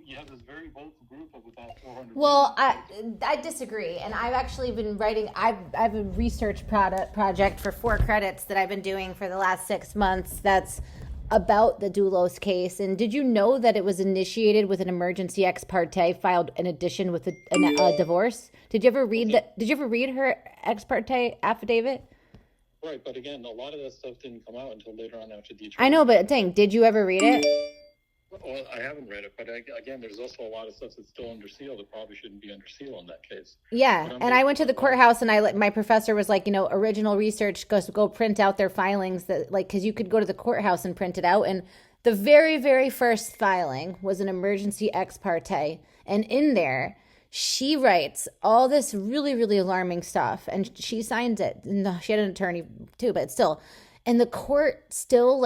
you have this very vocal group of about 400 Well, women. I disagree, and I've actually been writing. I've a research project for 4 credits that I've been doing for the last 6 months. That's about the Dulos case. And did you know that it was initiated with an emergency ex parte filed in addition with a divorce? Did you ever read that? Did you ever read her ex parte affidavit? Right, but again, a lot of that stuff didn't come out until later on after the attorney. I know, but dang, did you ever read it? Well, I haven't read it, but again, there's also a lot of stuff that's still under seal that probably shouldn't be under seal in that case. Yeah, and I went to the courthouse, and my professor was like, original research, go print out their filings, that because you could go to the courthouse and print it out. And the very, very first filing was an emergency ex parte, and in there she writes all this really, really alarming stuff, and she signs it. No, she had an attorney too, but still, and the court still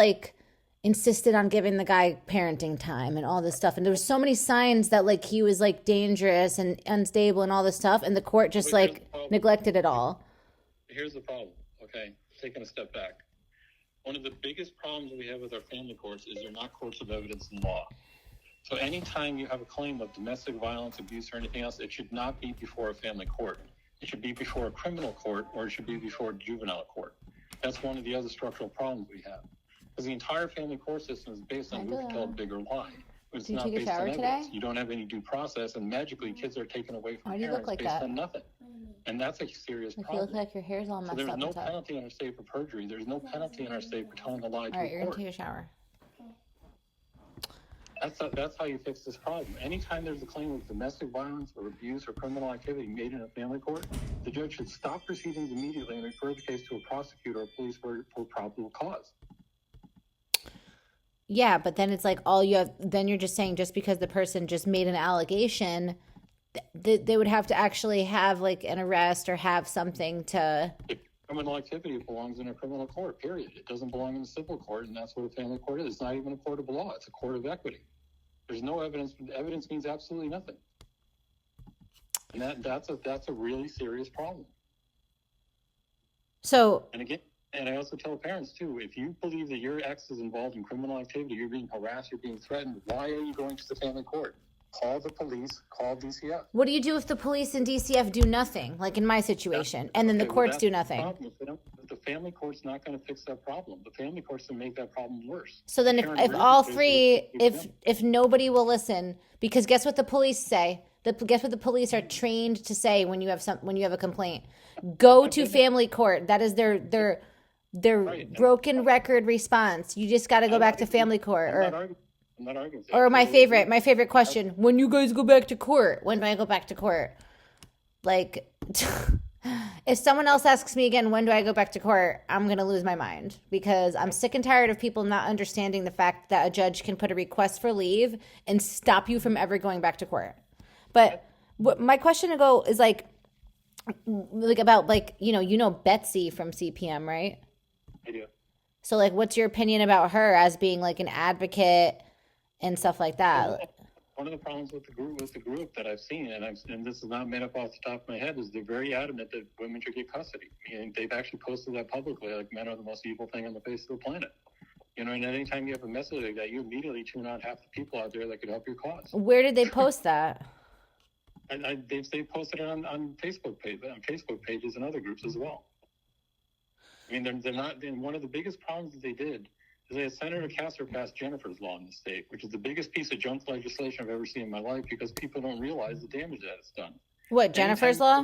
insisted on giving the guy parenting time and all this stuff. And there was so many signs that he was dangerous and unstable and all this stuff. And the court just neglected it all. Here's the problem. Okay. Taking a step back. One of the biggest problems we have with our family courts is they're not courts of evidence and law. So anytime you have a claim of domestic violence, abuse, or anything else, it should not be before a family court. It should be before a criminal court, or it should be before a juvenile court. That's one of the other structural problems we have. Because the entire family court system is based on who can tell a bigger lie. It's not based on evidence. You don't have any due process, and magically kids are taken away from parents based on nothing. And that's a serious problem. You look like your hair's all messed up. So there's no penalty in our state for perjury. There's no penalty in our state for telling a lie to a court. All right, you're going to take a shower. That's how you fix this problem. Anytime there's a claim of domestic violence or abuse or criminal activity made in a family court, the judge should stop proceedings immediately and refer the case to a prosecutor or police for probable cause. Yeah, but then it's all you have, then you're just saying just because the person just made an allegation, they would have to actually have an arrest or have something to... Criminal activity belongs in a criminal court, period. It doesn't belong in a civil court, and that's what a family court is. It's not even a court of law. It's a court of equity. There's no evidence. Evidence means absolutely nothing. And that's a really serious problem. So... And I also tell parents, too, if you believe that your ex is involved in criminal activity, you're being harassed, you're being threatened, why are you going to the family court? Call the police, call DCF. What do you do if the police and DCF do nothing, like in my situation, and then the courts do nothing? The family court's not going to fix that problem. The family court's going to make that problem worse. So then if all three, if nobody will listen, because guess what the police say? Guess what the police are trained to say when you have a complaint? Go to family court. That is their broken record response. You just got to go back to family court. I'm not arguing. Or my favorite question: when you guys go back to court? When do I go back to court? If someone else asks me again, when do I go back to court? I'm gonna lose my mind because I'm sick and tired of people not understanding the fact that a judge can put a request for leave and stop you from ever going back to court. But my question to go is about Betsy from CPM, right? I do. So what's your opinion about her as being an advocate and stuff like that? One of the problems with the group that I've seen, and this is not made up off the top of my head, is they're very adamant that women should get custody. I mean, they've actually posted that publicly, men are the most evil thing on the face of the planet. And anytime you have a message like that, you immediately tune out half the people out there that could help your cause. Where did they post that? They posted it on Facebook pages and other groups as well. I mean, they're not. And one of the biggest problems that they did is they had Senator Castor pass Jennifer's Law in the state, which is the biggest piece of junk legislation I've ever seen in my life because people don't realize the damage that it's done. What, Jennifer's Law?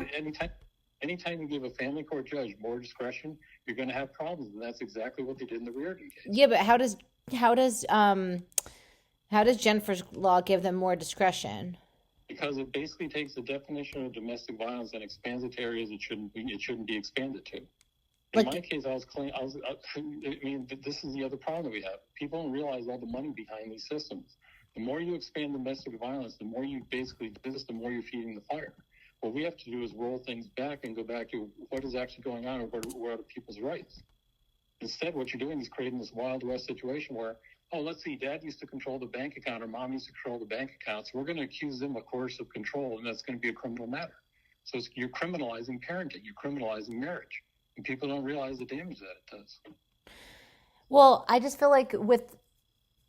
Anytime you give a family court judge more discretion, you're going to have problems, and that's exactly what they did in the Reardon case. Yeah, but how does Jennifer's Law give them more discretion? Because it basically takes the definition of domestic violence and expands it to areas it shouldn't be expanded to. In my case, this is the other problem that we have. People don't realize all the money behind these systems. The more you expand domestic violence, the more you basically do this, the more you're feeding the fire. What we have to do is roll things back and go back to what is actually going on and what are people's rights. Instead, what you're doing is creating this Wild West situation where, let's see, dad used to control the bank account or mom used to control the bank account, so we're going to accuse them of coercive control, and that's going to be a criminal matter. So you're criminalizing parenting, you're criminalizing marriage. And people don't realize the damage that it does. Well, I just feel like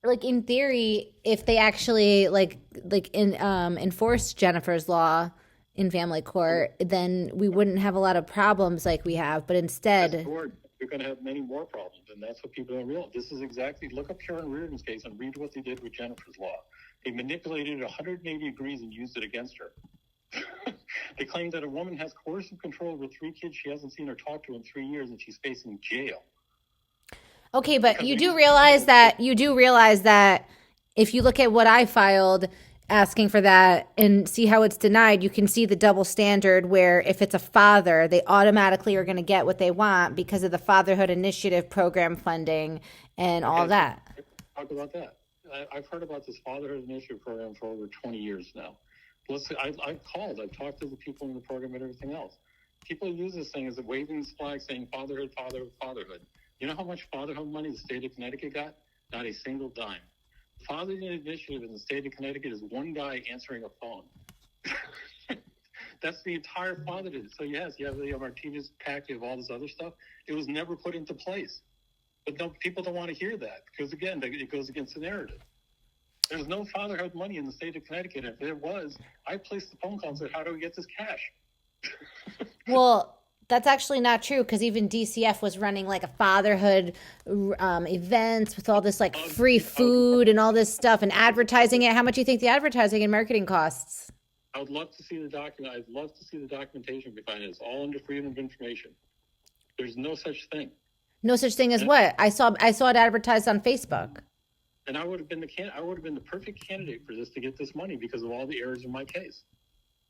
like in theory, if they actually enforced Jennifer's law in family court, then we wouldn't have a lot of problems like we have. But instead, you're going to have many more problems, and that's what people don't realize. This is exactly, look up Karen Reardon's case and read what they did with Jennifer's law. They manipulated it 180 degrees and used it against her. They claim that a woman has coercive control over 3 kids she hasn't seen or talked to in 3 years, and she's facing jail. Okay, but you do realize that if you look at what I filed asking for that and see how it's denied, you can see the double standard where if it's a father, they automatically are going to get what they want because of the Fatherhood Initiative program funding and all that. Talk about that. I've heard about this Fatherhood Initiative program for over 20 years now. Listen, I've called, I've talked to the people in the program and everything else. People use this thing as a waving this flag saying fatherhood, fatherhood, fatherhood. You know how much fatherhood money the state of Connecticut got? Not a single dime. Fatherhood Initiative in the state of Connecticut is one guy answering a phone. That's the entire fatherhood. So yes, you have the Martinez Pact, you have all this other stuff. It was never put into place. But no, people don't want to hear that because, again, it goes against the narrative. There's no fatherhood money in the state of Connecticut. If there was, I placed the phone call and said, how do we get this cash? Well, that's actually not true because even DCF was running like a fatherhood events with all this like free food and all this stuff and advertising it. How much do you think the advertising and marketing costs? I would love to see the document. I'd love to see the documentation behind it. It's all under freedom of information. There's no such thing. No such thing as what? I saw it advertised on Facebook. And I would have been the perfect candidate for this to get this money because of all the errors in my case.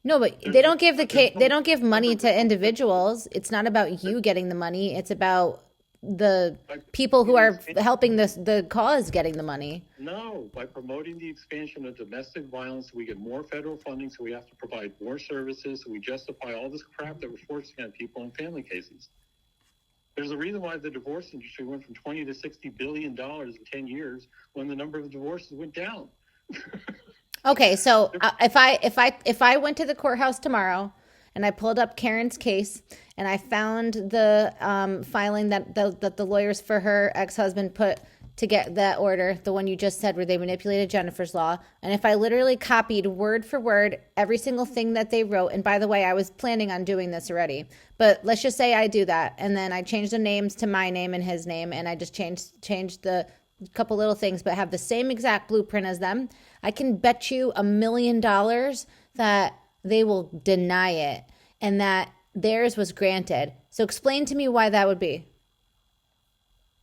No, but they don't give money to individuals. It's not about you getting the money. It's about the people who are helping the cause getting the money. No, by promoting the expansion of domestic violence, we get more federal funding, so we have to provide more services, so we justify all this crap that we're forcing on people in family cases. There's a reason why the divorce industry went from $20 to $60 billion in 10 years when the number of divorces went down. Okay, so if I went to the courthouse tomorrow and I pulled up Karen's case and I found the filing that the lawyers for her ex-husband put to get that order, the one you just said where they manipulated Jennifer's law, and if I literally copied word for word every single thing that they wrote, and by the way, I was planning on doing this already, but let's just say I do that, and then I change the names to my name and his name, and I just change the couple little things, but have the same exact blueprint as them, I can bet you $1 million that they will deny it and that theirs was granted. So explain to me why that would be.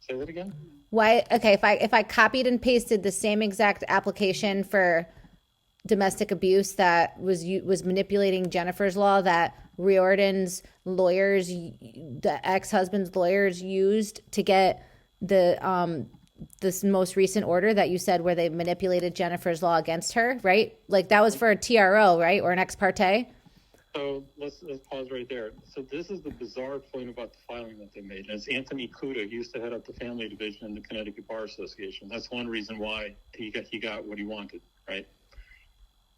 Say that again? Why? Okay, if I copied and pasted the same exact application for domestic abuse that was manipulating Jennifer's law that Riordan's lawyers, the ex-husband's lawyers used to get this most recent order that you said where they manipulated Jennifer's law against her, right? Like that was for a TRO, right? Or an ex parte? So let's pause right there. So this is the bizarre point about the filing that they made. And it's Anthony Kuda. He used to head up the family division in the Connecticut Bar Association. That's one reason why he got what he wanted, right?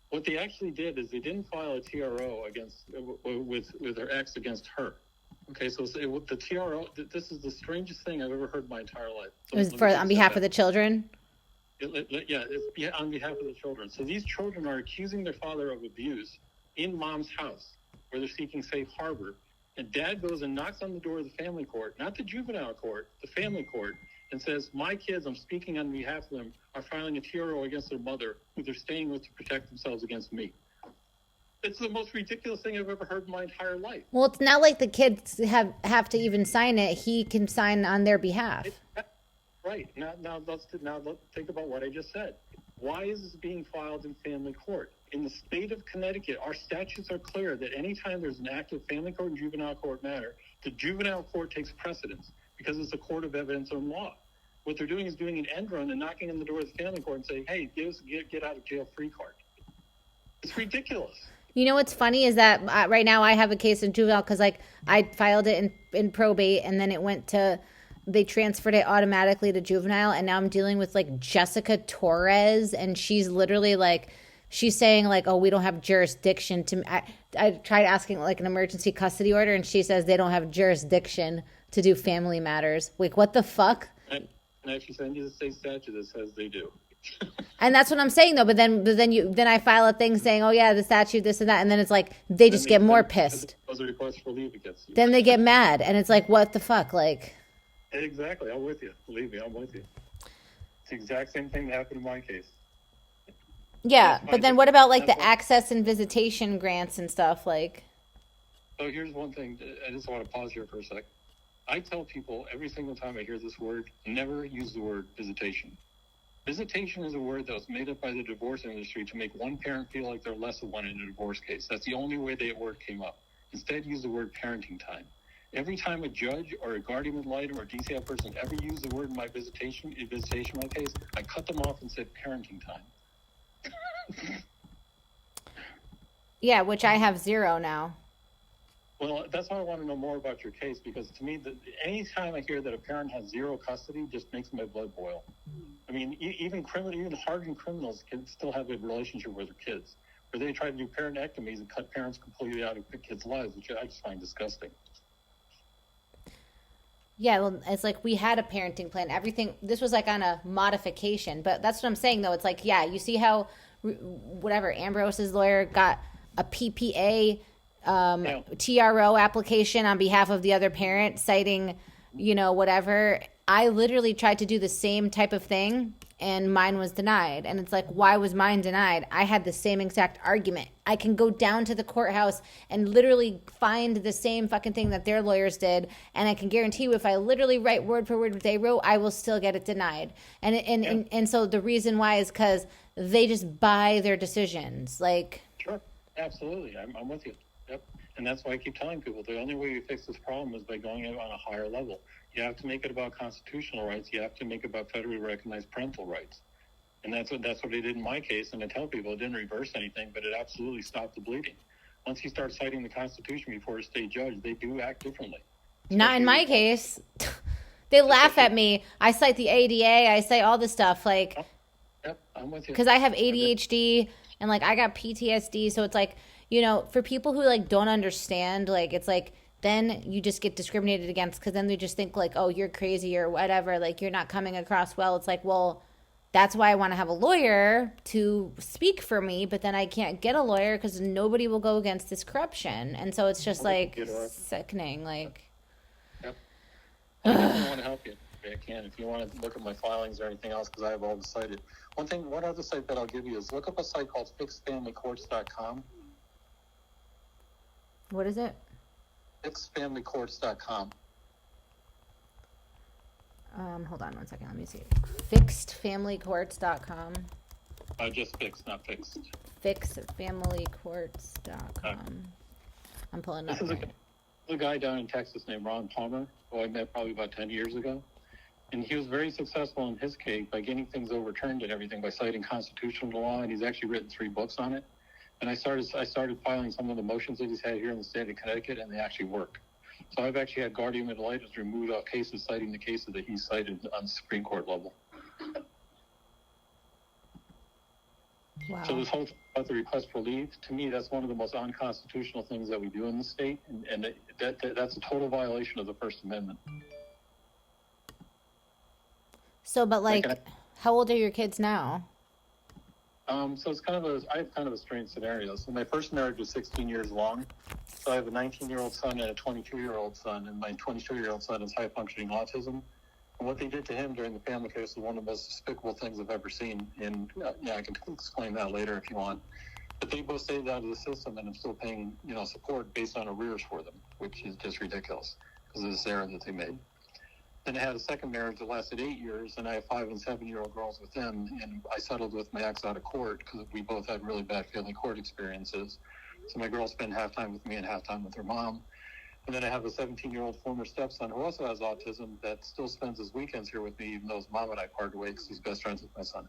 What they actually did is they didn't file a TRO with their ex against her. Okay, so the TRO, this is the strangest thing I've ever heard in my entire life. So it was on behalf of the children? It's on behalf of the children. So these children are accusing their father of abuse in mom's house where they're seeking safe harbor. And dad goes and knocks on the door of the family court, not the juvenile court, the family court, and says, my kids, I'm speaking on behalf of them, are filing a TRO against their mother who they're staying with to protect themselves against me. It's the most ridiculous thing I've ever heard in my entire life. Well, it's not like the kids have to even sign it. He can sign on their behalf. Right. Now let's think about what I just said. Why is this being filed in family court? In the state of Connecticut, our statutes are clear that anytime there's an active family court and juvenile court matter, the juvenile court takes precedence because it's a court of evidence on law. What they're doing is doing an end run and knocking on the door of the family court and saying, hey, get out of jail free card. It's ridiculous. You know what's funny is that right now I have a case in juvenile because like I filed it in probate and then they transferred it automatically to juvenile, and now I'm dealing with like Jessica Torres, and she's literally like, she's saying like, oh, we don't have jurisdiction to, I tried asking like an emergency custody order and she says they don't have jurisdiction to do family matters. Like what the fuck? And I actually send you the state statute that says they do. And that's what I'm saying though. But then I file a thing saying, oh yeah, the statute, this and that, and then it's like they just get more pissed. Those are requests for leave against you. Then they get mad, and it's like, what the fuck, like. Exactly, I'm with you. Believe me, I'm with you. It's the exact same thing that happened in my case. Yeah, but then what about like the access and visitation grants and stuff like? So here's one thing. I just want to pause here for a sec. I tell people every single time I hear this word, never use the word visitation. Visitation is a word that was made up by the divorce industry to make one parent feel like they're less of one in a divorce case. That's the only way that word came up. Instead, use the word parenting time. Every time a judge or a guardian ad litem or DCI person ever used the word in my visitation in my case, I cut them off and said parenting time. Yeah, which I have 0 now. Well, that's why I want to know more about your case, because to me, any time I hear that a parent has 0 custody just makes my blood boil. I mean, even hardened criminals can still have a relationship with their kids, where they try to do parentectomies and cut parents completely out of the kids' lives, which I just find disgusting. Yeah, well, it's like we had a parenting plan. Everything, this was like on a modification, but that's what I'm saying though. It's like, yeah, you see how, whatever, Ambrose's lawyer got a PPA TRO application on behalf of the other parent citing, whatever. I literally tried to do the same type of thing and mine was denied. And it's like, why was mine denied? I had the same exact argument. I can go down to the courthouse and literally find the same fucking thing that their lawyers did. And I can guarantee you if I literally write word for word what they wrote, I will still get it denied. And so the reason why is because they just buy their decisions. Like, sure, absolutely. I'm with you. Yep. And that's why I keep telling people the only way you fix this problem is by going it on a higher level. You have to make it about constitutional rights. You have to make it about federally recognized parental rights. And that's what they did in my case. And I tell people it didn't reverse anything, but it absolutely stopped the bleeding. Once you start citing the Constitution before a state judge, they do act differently. Not in my case. They laugh at me. I cite the ADA. I cite all this stuff. Like, yep, I'm with you. Because I have ADHD and like I got PTSD. So it's like, for people who like don't understand, like it's like then you just get discriminated against because then they just think like, oh, you're crazy or whatever. Like you're not coming across well. It's like, well, that's why I want to have a lawyer to speak for me, but then I can't get a lawyer because nobody will go against this corruption. And so it's just like sickening. Like, yep. I definitely want to help you. I can. If you want to look at my filings or anything else, because I have all the cited. One other site that I'll give you is look up a site called fixedfamilycourts.com. What is it? fixedfamilycourts.com. Hold on one second. Let me see. Fixedfamilycourts.com. Just fixed, not fixed. Fixedfamilycourts.com. I'm pulling up. This is a guy down in Texas named Ron Palmer, who I met probably about 10 years ago. And he was very successful in his case by getting things overturned and everything by citing constitutional law, and he's actually written 3 books on it. And I started filing some of the motions that he's had here in the state of Connecticut, and they actually work. So I've actually had guardian ad litem removed off cases citing the cases that he cited on the Supreme Court level. Wow. So this whole thing about the request for leave, to me, that's one of the most unconstitutional things that we do in the state, and that's a total violation of the First Amendment. So, but like, how old are your kids now? So I have kind of a strange scenario. So my first marriage was 16 years long. So I have a 19-year-old son and a 22-year-old son, and my 22-year-old son has high-functioning autism. And what they did to him during the family case was one of the most despicable things I've ever seen. And I can explain that later if you want. But they both stayed out of the system, and I'm still paying, support based on arrears for them, which is just ridiculous because of this error that they made. Then I had a second marriage that lasted 8 years, and I have 5 and 7-year-old girls with them. And I settled with my ex out of court because we both had really bad family court experiences. So my girls spend half time with me and half time with her mom. And then I have a 17-year-old former stepson who also has autism that still spends his weekends here with me, even though his mom and I parted away because he's best friends with my son.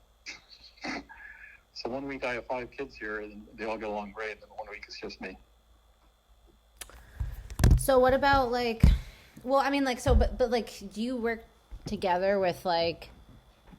So one week I have 5 kids here, and they all get along great, and then one week it's just me. So what about like... Well, I mean, like, so, but like, do you work together with, like,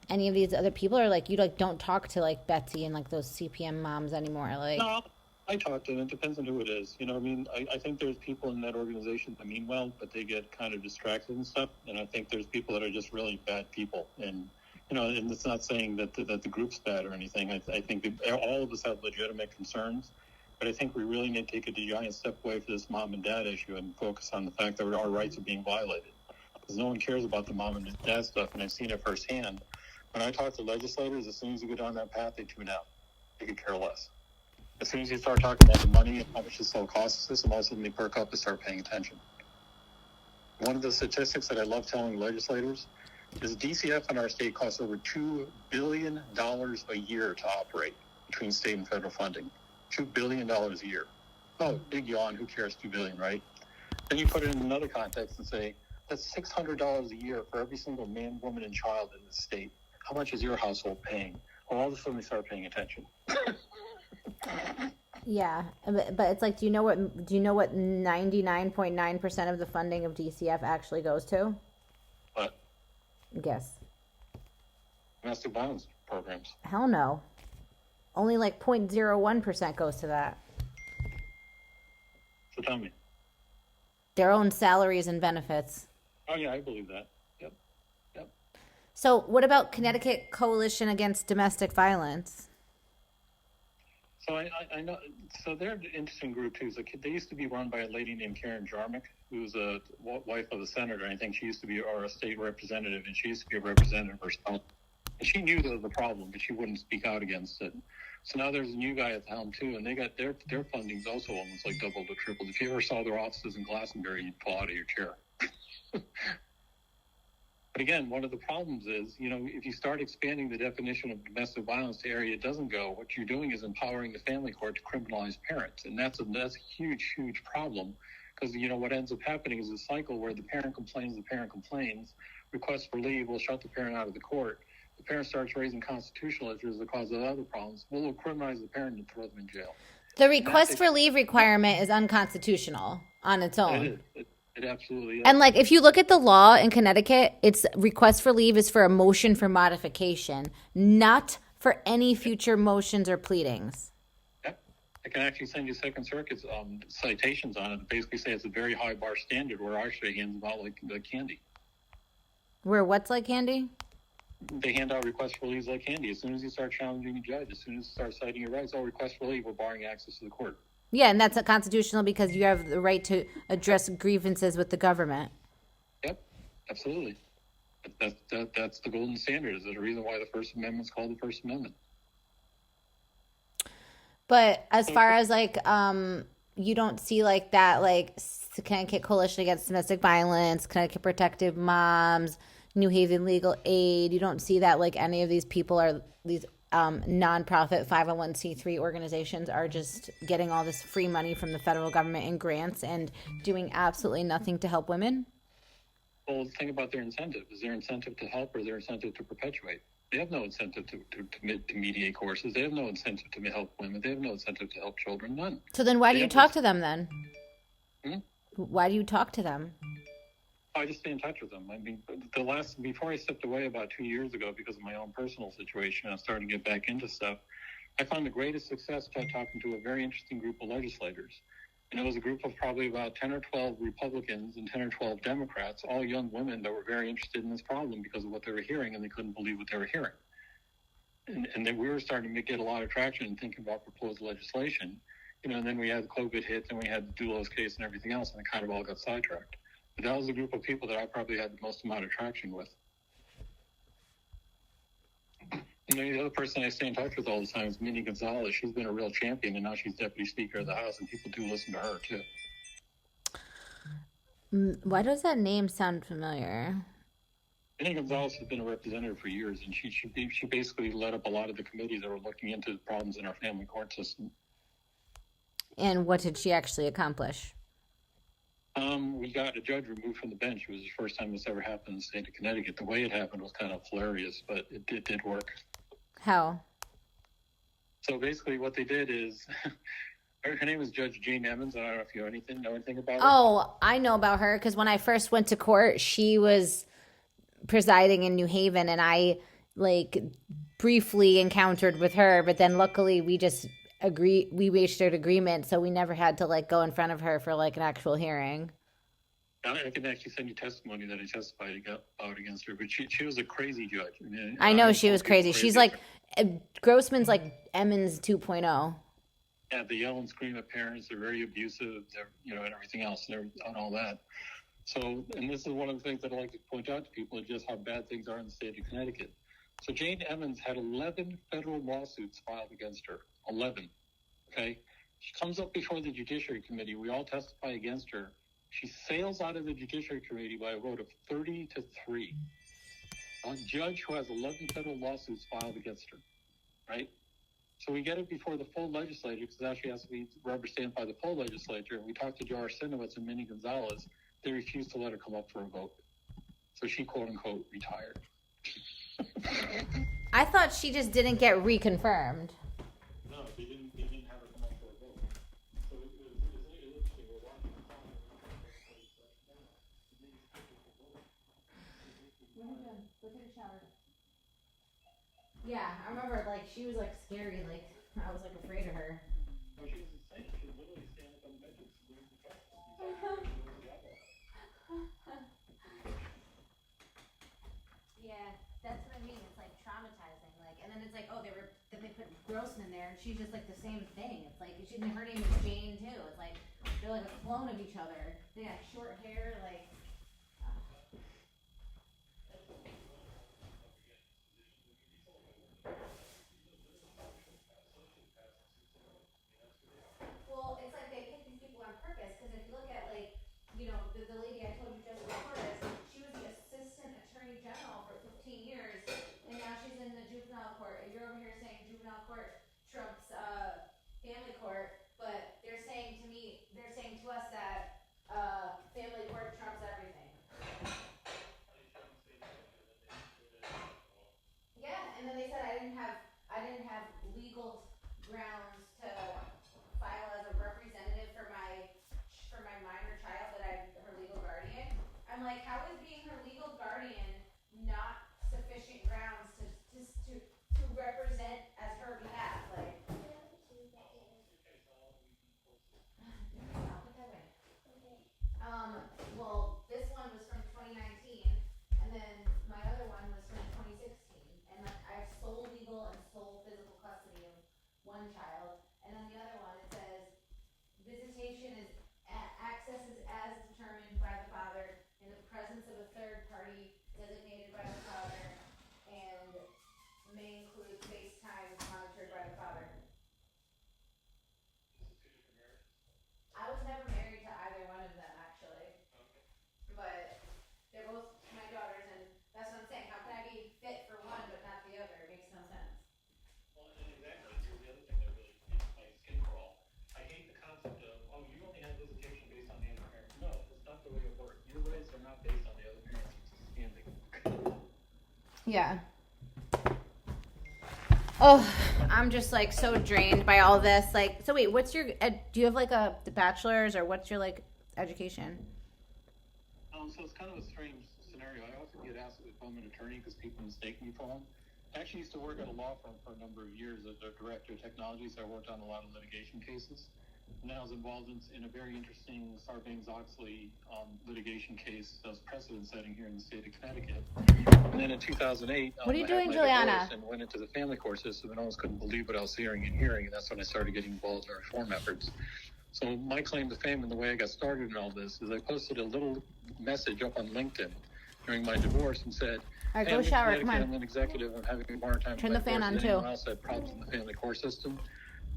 any of these other people, or, like, you, like, don't talk to, like, Betsy and, like, those CPM moms anymore? Like, no, I talk to them. It depends on who it is. I mean, I think there's people in that organization that mean well, but they get kind of distracted and stuff, and I think there's people that are just really bad people, and And it's not saying that the group's bad or anything. I think all of us have legitimate concerns, but I think we really need to take a giant step away from this mom and dad issue and focus on the fact that our rights are being violated. Because no one cares about the mom and dad stuff, and I've seen it firsthand. When I talk to legislators, as soon as you go down that path, they tune out. They could care less. As soon as you start talking about the money and how much this all costs the system, all of a sudden they perk up and start paying attention. One of the statistics that I love telling legislators is DCF in our state costs over $2 billion a year to operate between state and federal funding. $2 billion a year. Oh, big yawn, who cares, $2 billion, right? Then you put it in another context and say, that's $600 a year for every single man, woman, and child in the state. How much is your household paying? Well, all of a sudden we start paying attention. Yeah, but it's like, do you know what 99.9% of the funding of DCF actually goes to? What? Guess. Domestic violence programs. Hell no. Only like 0.01% goes to that. So tell me. Their own salaries and benefits. Oh yeah, I believe that. Yep. So what about Connecticut Coalition Against Domestic Violence? So I know. So they're an interesting group too. So they used to be run by a lady named Karen Jarmick, who's a wife of a senator. I think she used to be or a state representative, and she used to be a representative herself. And she knew the problem, but she wouldn't speak out against it. So now there's a new guy at the helm too, and they got their funding's also almost like doubled or tripled. If you ever saw their offices in Glastonbury, you'd fall out of your chair. But again, one of the problems is, if you start expanding the definition of domestic violence to area it doesn't go, what you're doing is empowering the family court to criminalize parents. And that's a huge, huge problem. Because, what ends up happening is a cycle where the parent complains, requests for leave, will shut the parent out of the court. The parent starts raising constitutional issues that cause other problems. We'll criminalize the parent and throw them in jail. The request for leave requirement is unconstitutional on its own. It absolutely is. And like, if you look at the law in Connecticut, its request for leave is for a motion for modification, not for any future motions or pleadings. Yep. I can actually send you Second Circuit's citations on it that basically say it's a very high bar standard where our state hands them out like candy. Where what's like candy? They hand out requests for leave like candy. As soon as you start challenging a judge, as soon as you start citing your rights, request for leave, we're barring access to the court. Yeah, and that's constitutional because you have the right to address grievances with the government. Yep, absolutely. That's the golden standard. Is the reason why the First Amendment's called the First Amendment. But as far as like, you don't see like that, like Connecticut Coalition Against Domestic Violence, Connecticut Protective Moms, New Haven Legal Aid. You don't see that like any of these people are these nonprofit 501c3 organizations are just getting all this free money from the federal government in grants and doing absolutely nothing to help women? Well, think about their incentive. Is their incentive to help or their incentive to perpetuate? They have no incentive to mediate courses. They have no incentive to help women. They have no incentive to help children. None. So then why do you talk to them then? Hmm? Why do you talk to them? I just stay in touch with them. I mean, before I stepped away about 2 years ago because of my own personal situation, I started to get back into stuff. I found the greatest success by talking to a very interesting group of legislators. And it was a group of probably about 10 or 12 Republicans and 10 or 12 Democrats, all young women that were very interested in this problem because of what they were hearing, and they couldn't believe what they were hearing. And then we were starting to get a lot of traction in thinking about proposed legislation. And then we had COVID hit, and we had the Dulos case and everything else, and it kind of all got sidetracked. But that was a group of people that I probably had the most amount of traction with. The other person I stay in touch with all the time is Minnie Gonzalez. She's been a real champion, and now she's Deputy Speaker of the House, and people do listen to her, too. Why does that name sound familiar? Minnie Gonzalez has been a representative for years, and she basically led up a lot of the committees that were looking into the problems in our family court system. And what did she actually accomplish? We got a judge removed from the bench. It was the first time this ever happened in the state of Connecticut. The way it happened was kind of hilarious, but it did work. How? So basically what they did is, her name is Judge Jane Evans. I don't know if you know anything about her. Oh, I know about her because when I first went to court, she was presiding in New Haven, and I briefly encountered with her, but then luckily we reached an agreement, so we never had to go in front of her for an actual hearing. I can actually send you testimony that I testified about against her, but she was a crazy judge. I mean, I know she was crazy. She's like Grossman's like Emmons 2.0. Yeah, they yell and scream at parents. They're very abusive. They're and everything else and all that. So, and this is one of the things that I like to point out to people is just how bad things are in the state of Connecticut. So Jane Emmons had 11 federal lawsuits filed against her. 11. Okay, she comes up before the Judiciary Committee. We all testify against her. She sails out of the Judiciary Committee by a vote of 30-3. A judge who has 11 federal lawsuits filed against her, right? So we get it before the full legislature, because it actually has to be rubber stamped by the full legislature. We talked to Josh Sinowitz and Minnie Gonzalez. They refused to let her come up for a vote. So she, quote unquote, retired. I thought she just didn't get reconfirmed. No, they didn't have her come up for a vote. So it was interesting. We're watching the call. Go take a shower. Yeah, I remember, like, she was, like, scary, like, I was, like, afraid of her. Oh, she was insane. She would literally stand up on the bench and salute the press. Yeah, that's what I mean, it's, like, traumatizing, like, and then it's like, oh, then they put Grossman there, and she's just, like, the same thing, it's like, her name is Jane, too, it's like, they're, like, a clone of each other, they got short hair, like, well, it's like they pick these people on purpose, because if you look at, like, the lady I told you just before this, she was the assistant attorney general for 15 years, and now she's in the juvenile court, and you're over here saying juvenile court trumps family court, but they're saying to us that family court trumps everything. Yeah, and then they said I didn't have legal grounds to file as a representative for my minor child that I'm her legal guardian. I'm like, how is being her legal guardian not sufficient grounds to represent as her behalf? Like, well, this one was from 2019, and then my other one was from 2016, and like, I have sole legal and sole physical custody of one child, and then the other one, it says, visitation is, access is as determined by the father in the presence of a third party designated by the father, and may include FaceTime monitored by the father. I was never married to either one of them, actually. But they're both my daughters, and that's what I'm saying. How can I be fit for one but not the other? It makes no sense. Well, and exactly. Here's the other thing that really makes my skin crawl. I hate the concept of, oh, you only have visitation based on the other parent. No, that's not the way it works. Your rights are not based on the other parents. It's standing. Yeah. Oh, I'm just like so drained by all this. Like, so wait, what's your? Do you have like the bachelor's, or what's your like education? So it's kind of a strange scenario. I often get asked if I'm an attorney because people mistake me for one. I actually used to work at a law firm for a number of years as a director of technology, so I worked on a lot of litigation cases. And I was involved in a very interesting Sarbanes-Oxley litigation case that was precedent-setting here in the state of Connecticut. And then in 2008, what are you doing, I Juliana? and went into the family court system, and almost couldn't believe what I was hearing, and that's when I started getting involved in reform efforts. So my claim to fame and the way I got started in all this is I posted a little message up on LinkedIn during my divorce and said, all right, go shower. Come on. I'm an executive. I'm having a hard time. Turn the fan on, too. Anyone else had problems in the family court system?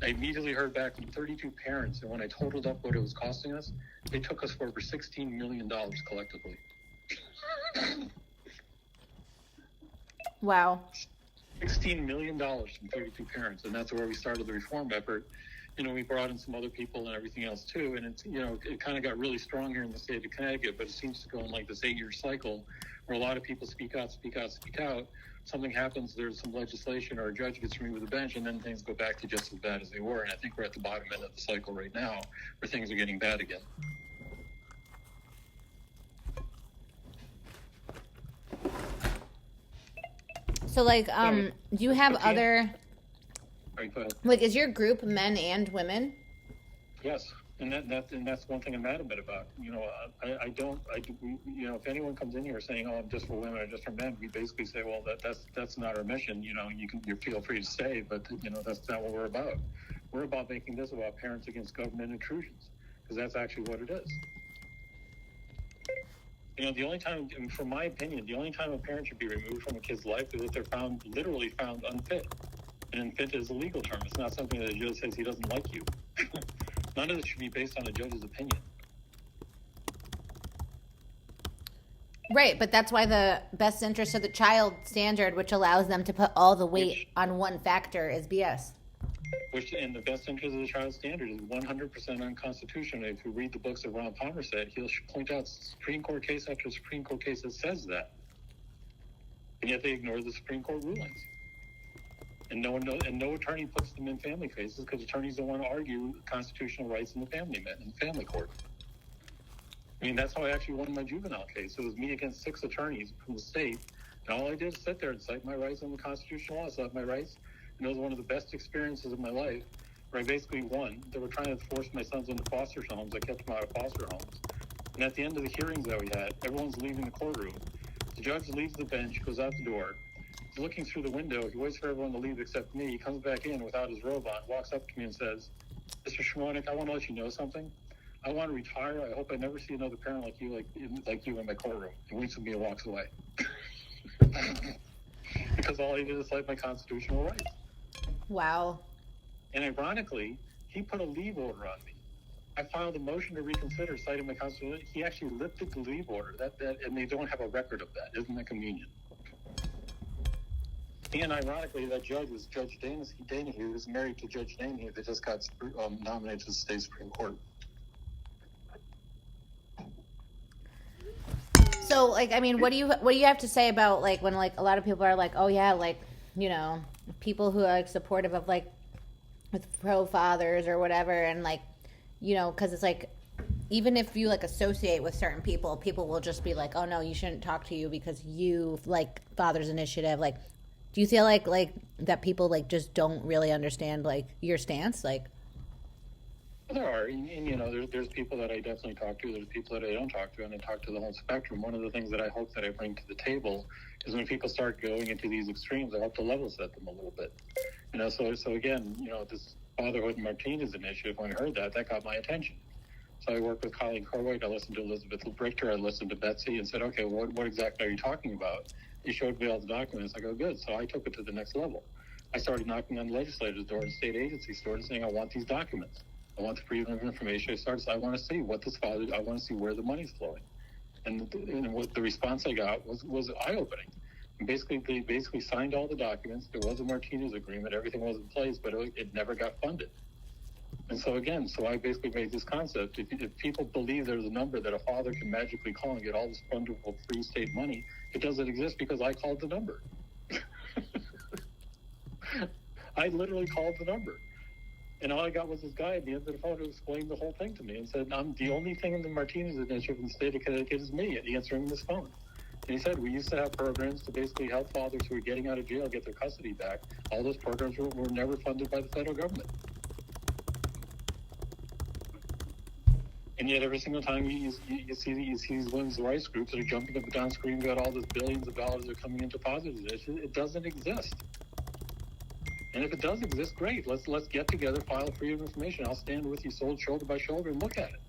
I immediately heard back from 32 parents, and when I totaled up what it was costing us, they took us for over $16 million collectively. Wow. $16 million from 32 parents, and that's where we started the reform effort. We brought in some other people and everything else too, and it's, it kind of got really strong here in the state of Connecticut, but it seems to go in like this 8-year cycle where a lot of people speak out. Something happens, there's some legislation or a judge gets removed with the bench, and then things go back to just as bad as they were. And I think we're at the bottom end of the cycle right now where things are getting bad again. So like, do you have other, All right, go ahead. like, is your group men and women? Yes. And that's one thing I'm adamant about. If anyone comes in here saying, "Oh, I'm just for women or just for men," we basically say, "Well, that's not our mission. You feel free to stay, but that's not what we're about. We're about making this about parents against government intrusions, because that's actually what it is." The only time, from my opinion, the only time a parent should be removed from a kid's life is if they're literally found unfit. And unfit is a legal term. It's not something that a judge says he doesn't like you. None of it should be based on a judge's opinion. Right, but that's why the best interest of the child standard, which allows them to put all the weight on one factor, is BS. Which, in the best interest of the child standard, is 100% unconstitutional. If you read the books that Ron Palmer said, he'll point out Supreme Court case after Supreme Court case that says that. And yet they ignore the Supreme Court rulings. And no attorney puts them in family cases because attorneys don't want to argue constitutional rights in the family court. I mean, that's how I actually won my juvenile case. It was me against 6 attorneys from the state, and all I did is sit there and cite my rights under the constitutional law, so I have my rights. And it was one of the best experiences of my life, where I basically won. They were trying to force my sons into foster homes. I kept them out of foster homes. And at the end of the hearings that we had, everyone's leaving the courtroom. The judge leaves the bench, goes out the door. He's looking through the window. He waits for everyone to leave except me. He comes back in without his robe on, walks up to me and says, "Mr. Szymonik, I want to let you know something. I want to retire. I hope I never see another parent like you in my courtroom." He winks at me and walks away. Because all he did is cite my constitutional rights. Wow. And ironically, he put a leave order on me. I filed a motion to reconsider citing my constitution. He actually lifted the leave order. And they don't have a record of that. Isn't that convenient? And ironically, that judge was Judge Dana, who was married to Judge Dana, that just got nominated to the state Supreme Court. So, what do you have to say about, when, a lot of people are like, oh, yeah, people who are, supportive of, with pro-fathers or whatever, and, because it's, even if you, associate with certain people will just be like, oh, no, you shouldn't talk to you because you, Father's Initiative. Do you feel like that people, just don't really understand, your stance? There are, and there's people that I definitely talk to. There's people that I don't talk to, and I talk to the whole spectrum. One of the things that I hope that I bring to the table is when people start going into these extremes, I hope to level set them a little bit. So again, this Fatherhood Martinez initiative, when I heard that got my attention. So I worked with Colleen Corway, I listened to Elizabeth Richter, I listened to Betsy, and said, okay, what exactly are you talking about? They showed me all the documents. I go, good. So I took it to the next level. I started knocking on the legislature's door and state agencies' doors saying, I want these documents. I want the freedom of information. I want to see I want to see where the money's flowing. And what the response I got was eye-opening. And they basically signed all the documents. There was a Martinez agreement. Everything was in place, but it never got funded. And so I basically made this concept. If people believe there's a number that a father can magically call and get all this wonderful free state money, it doesn't exist because I called the number. I literally called the number. And all I got was this guy at the end of the phone who explained the whole thing to me and said, I'm the only thing in the Martinez initiative in the state of Connecticut is me answering this phone. And he said, we used to have programs to basically help fathers who were getting out of jail get their custody back. All those programs were never funded by the federal government. And yet every single time you see these women's rights groups that are jumping up and down screaming about all this billions of dollars that are coming into positive initiatives, it doesn't exist. And if it does exist, great. Let's get together, file freedom of information. I'll stand with you shoulder by shoulder and look at it.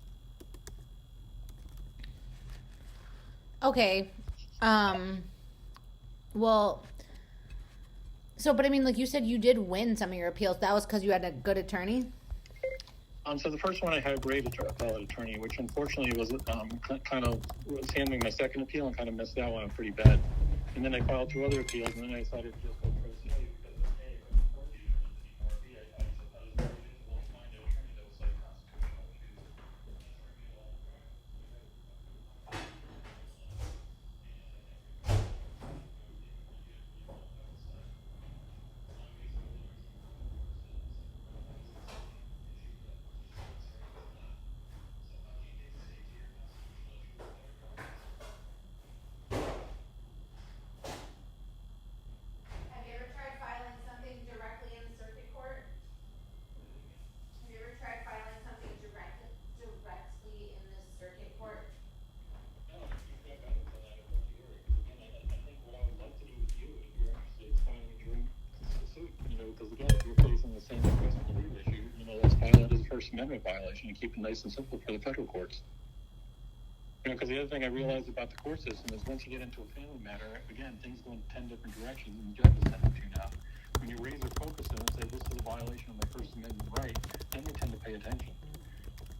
Okay. Well, but you said you did win some of your appeals. That was because you had a good attorney? So the first one I had a great appellate attorney, which unfortunately was was handling my second appeal and kind of messed that one up pretty bad. And then I filed 2 other appeals, and then I decided to just go pro se because First Amendment violation and keep it nice and simple for the federal courts. Because the other thing I realized about the court system is once you get into a family matter, again, things go in 10 different directions, and the judges tend to tune out. When you raise their focus and say, this is a violation of my First Amendment right, then they tend to pay attention.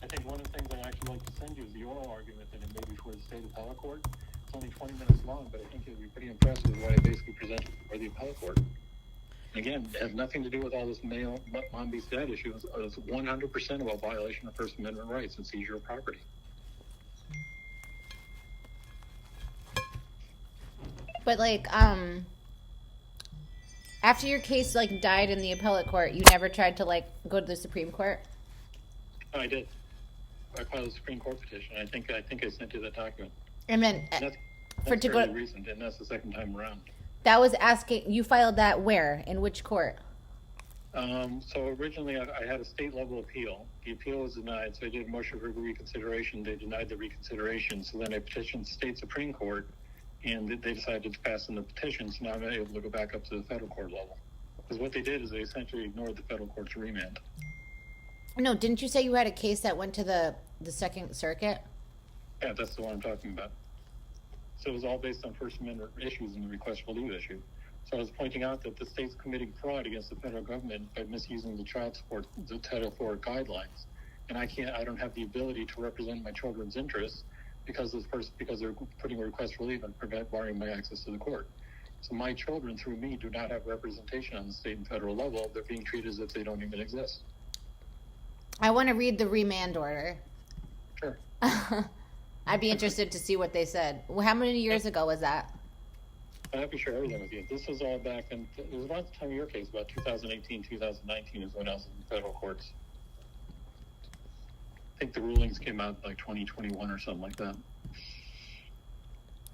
I think one of the things I'd actually like to send you is the oral argument that it made before the state appellate court. It's only 20 minutes long, but I think it would be pretty impressive what I basically presented before the appellate court. Again, it has nothing to do with all this mom beast dad issue. It's 100% of a violation of First Amendment rights and seizure of property. But like, after your case like died in the appellate court, you never tried to like go to the Supreme Court? Oh, I did. I filed a Supreme Court petition. I think I sent you that document. And then That's to go. fairly recent, and that's the second time around. That was asking you filed that where, in which court? So originally I had a state level appeal. The appeal was denied, so I did a motion for reconsideration. They denied the reconsideration, so then I petitioned the state Supreme Court, and they decided to pass in the petition, so now I'm able to go back up to the federal court level. Because what they did is they essentially ignored the federal court's remand. No, didn't you say you had a case that went to the Second Circuit? Yeah, that's the one I'm talking about. So it was all based on First Amendment issues and the request for leave issue. So I was pointing out that the state's committing fraud against the federal government by misusing the the Title IV guidelines. And I don't have the ability to represent my children's interests because they're putting a request for leave and barring my access to the court. So my children, through me, do not have representation on the state and federal level. They're being treated as if they don't even exist. I want to read the remand order. Sure. I'd be interested to see what they said. Well, how many years ago was that? I'm happy to share everything with you. This was all back in, it was about the time of your case, about 2018, 2019 is when I was in federal courts. I think the rulings came out like 2021 or something like that.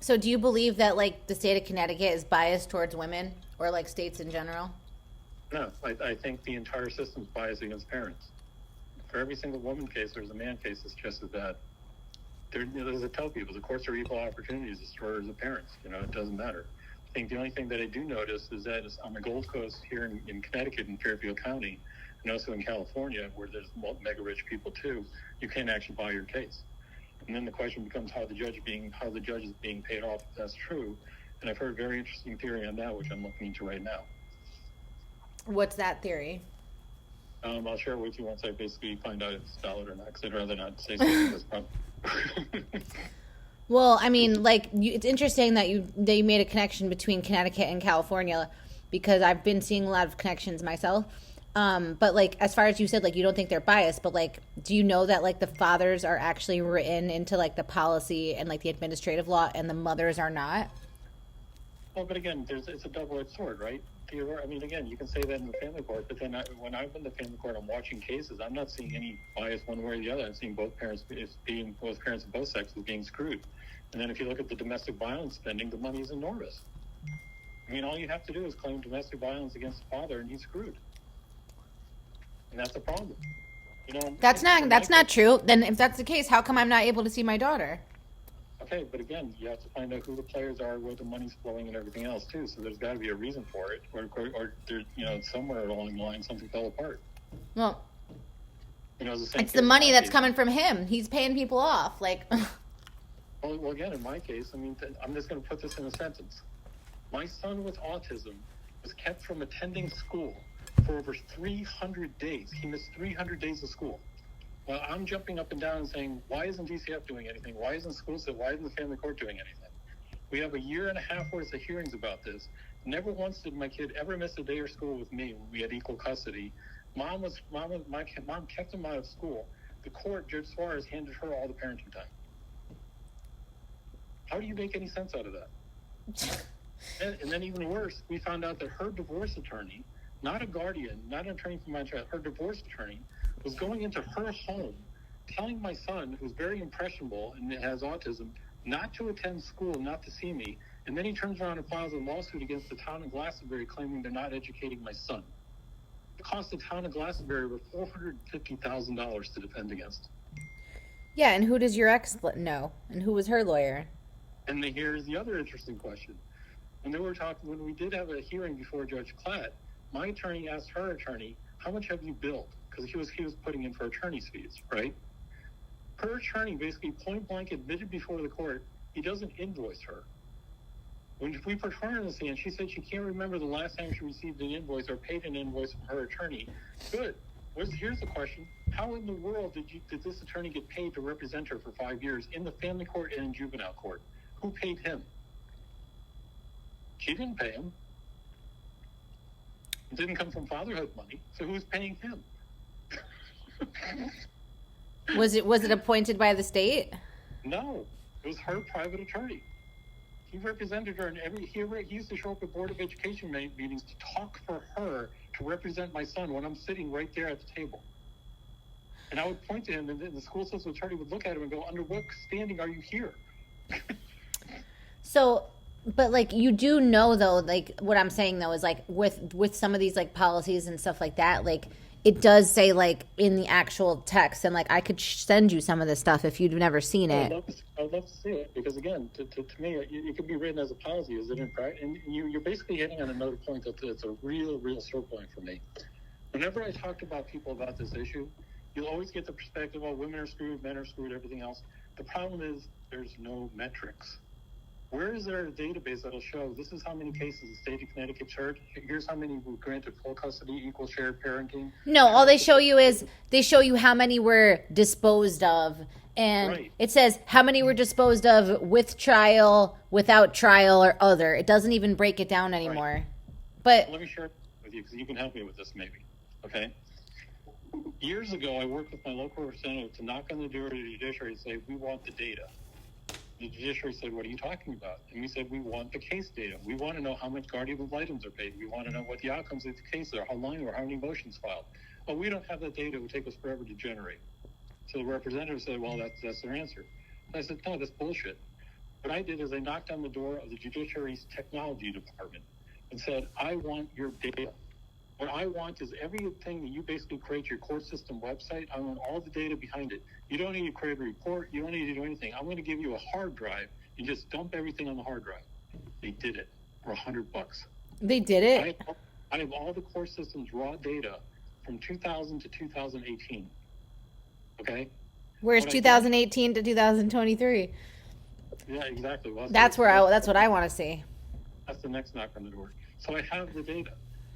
So do you believe that like the state of Connecticut is biased towards women or like states in general? No, I think the entire system's biased against parents. For every single woman case, there's a man case that's just as bad. There's a tell people, the courts are equal opportunities destroyers of parents. It doesn't matter. I think the only thing that I do notice is that on the Gold Coast here in Connecticut in Fairfield County, and also in California, where there's mega rich people too, you can't actually buy your case. And then the question becomes how the judge is being paid off if that's true. And I've heard a very interesting theory on that, which I'm looking into right now. What's that theory? I'll share it with you once I basically find out if it's valid or not, because I'd rather not say something that's not. Well, I mean, like, it's interesting that you made a connection between Connecticut and California, because I've been seeing a lot of connections myself. But like, as far as you said, like, you don't think they're biased, but like, do you know that like the fathers are actually written into like the policy and like the administrative law, and the mothers are not? Well, but again, it's a double-edged sword, right? I mean, again, you can say that in the family court, but then when I'm in the family court, I'm watching cases. I'm not seeing any bias one way or the other. I'm seeing both parents of both sexes being screwed. And then if you look at the domestic violence spending, the money is enormous. I mean, all you have to do is claim domestic violence against the father, and he's screwed. And that's a problem. That's not true. Then if that's the case, how come I'm not able to see my daughter? Okay, but again, you have to find out who the players are, where the money's flowing, and everything else too. So there's got to be a reason for it, or there, somewhere along the line something fell apart. Well, it's the money that's coming from him. He's paying people off, like. Well, again, in my case, I mean, I'm just going to put this in a sentence. My son with autism was kept from attending school for over 300 days. He missed 300 days of school. Well, I'm jumping up and down and saying, why isn't DCF doing anything? Why isn't why isn't the family court doing anything? We have a year and a half worth of hearings about this. Never once did my kid ever miss a day of school with me when we had equal custody. Mom kept him out of school. The court, Judge Suarez, handed her all the parenting time. How do you make any sense out of that? And then even worse, we found out that her divorce attorney, not a guardian, not an attorney for my child, her divorce attorney was going into her home, telling my son, who's very impressionable and has autism, not to attend school, not to see me. And then he turns around and files a lawsuit against the town of Glastonbury claiming they're not educating my son. It cost the town of Glastonbury over $450,000 to defend against. Yeah, and who does your ex know? And who was her lawyer? And here's the other interesting question. When we did have a hearing before Judge Klatt, my attorney asked her attorney, how much have you billed? because he was putting in for attorney's fees, right? Her attorney basically point blank admitted before the court he doesn't invoice her. When we put her in the stand, she said she can't remember the last time she received an invoice or paid an invoice from her attorney. Good. Here's the question. How in the world did this attorney get paid to represent her for 5 years in the family court and in juvenile court? Who paid him? She didn't pay him. It didn't come from fatherhood money. So who's paying him? Was it appointed by the state? No. It was her private attorney. He represented her in he used to show up at Board of Education meetings to talk for her to represent my son when I'm sitting right there at the table. And I would point to him, and the school system attorney would look at him and go, under what standing are you here? So, but like, you do know though, like what I'm saying though is like with some of these like policies and stuff like that, like it does say like in the actual text, and like I could send you some of this stuff if you've never seen it. I'd love to see it, because again, to me, it could be written as a policy, is it in practice? And you're basically hitting on another point that it's a real sore point for me. Whenever I talk about people about this issue, you'll always get the perspective, oh, women are screwed, men are screwed, everything else. The problem is there's no metrics. Where is there a database that'll show this is how many cases the state of Connecticut heard? Here's how many were granted full custody, equal shared parenting. No, all they show you is how many were disposed of. And right. It says how many were disposed of with trial, without trial, or other. It doesn't even break it down anymore. Right. But let me share it with you, because you can help me with this maybe. Okay? Years ago, I worked with my local representative to knock on the door of the judiciary and say, we want the data. The judiciary said, what are you talking about? And we said, we want the case data. We want to know how much guardian ad litem are paid. We want to know what the outcomes of the case are, how long or how many motions filed. Oh, we don't have that data. It would take us forever to generate. So the representative said, well, that's their answer. And I said, no, that's bullshit. What I did is I knocked on the door of the judiciary's technology department and said, I want your data. What I want is everything that you basically create your court system website. I want all the data behind it. You don't need to create a report. You don't need to do anything. I'm going to give you a hard drive and just dump everything on the hard drive. They did it for $100. They did it? I have all the court system's raw data from 2000 to 2018. Okay? Where's 2018 to 2023? Yeah, exactly. Well, that's what I want to see. That's the next knock on the door. So I have the data.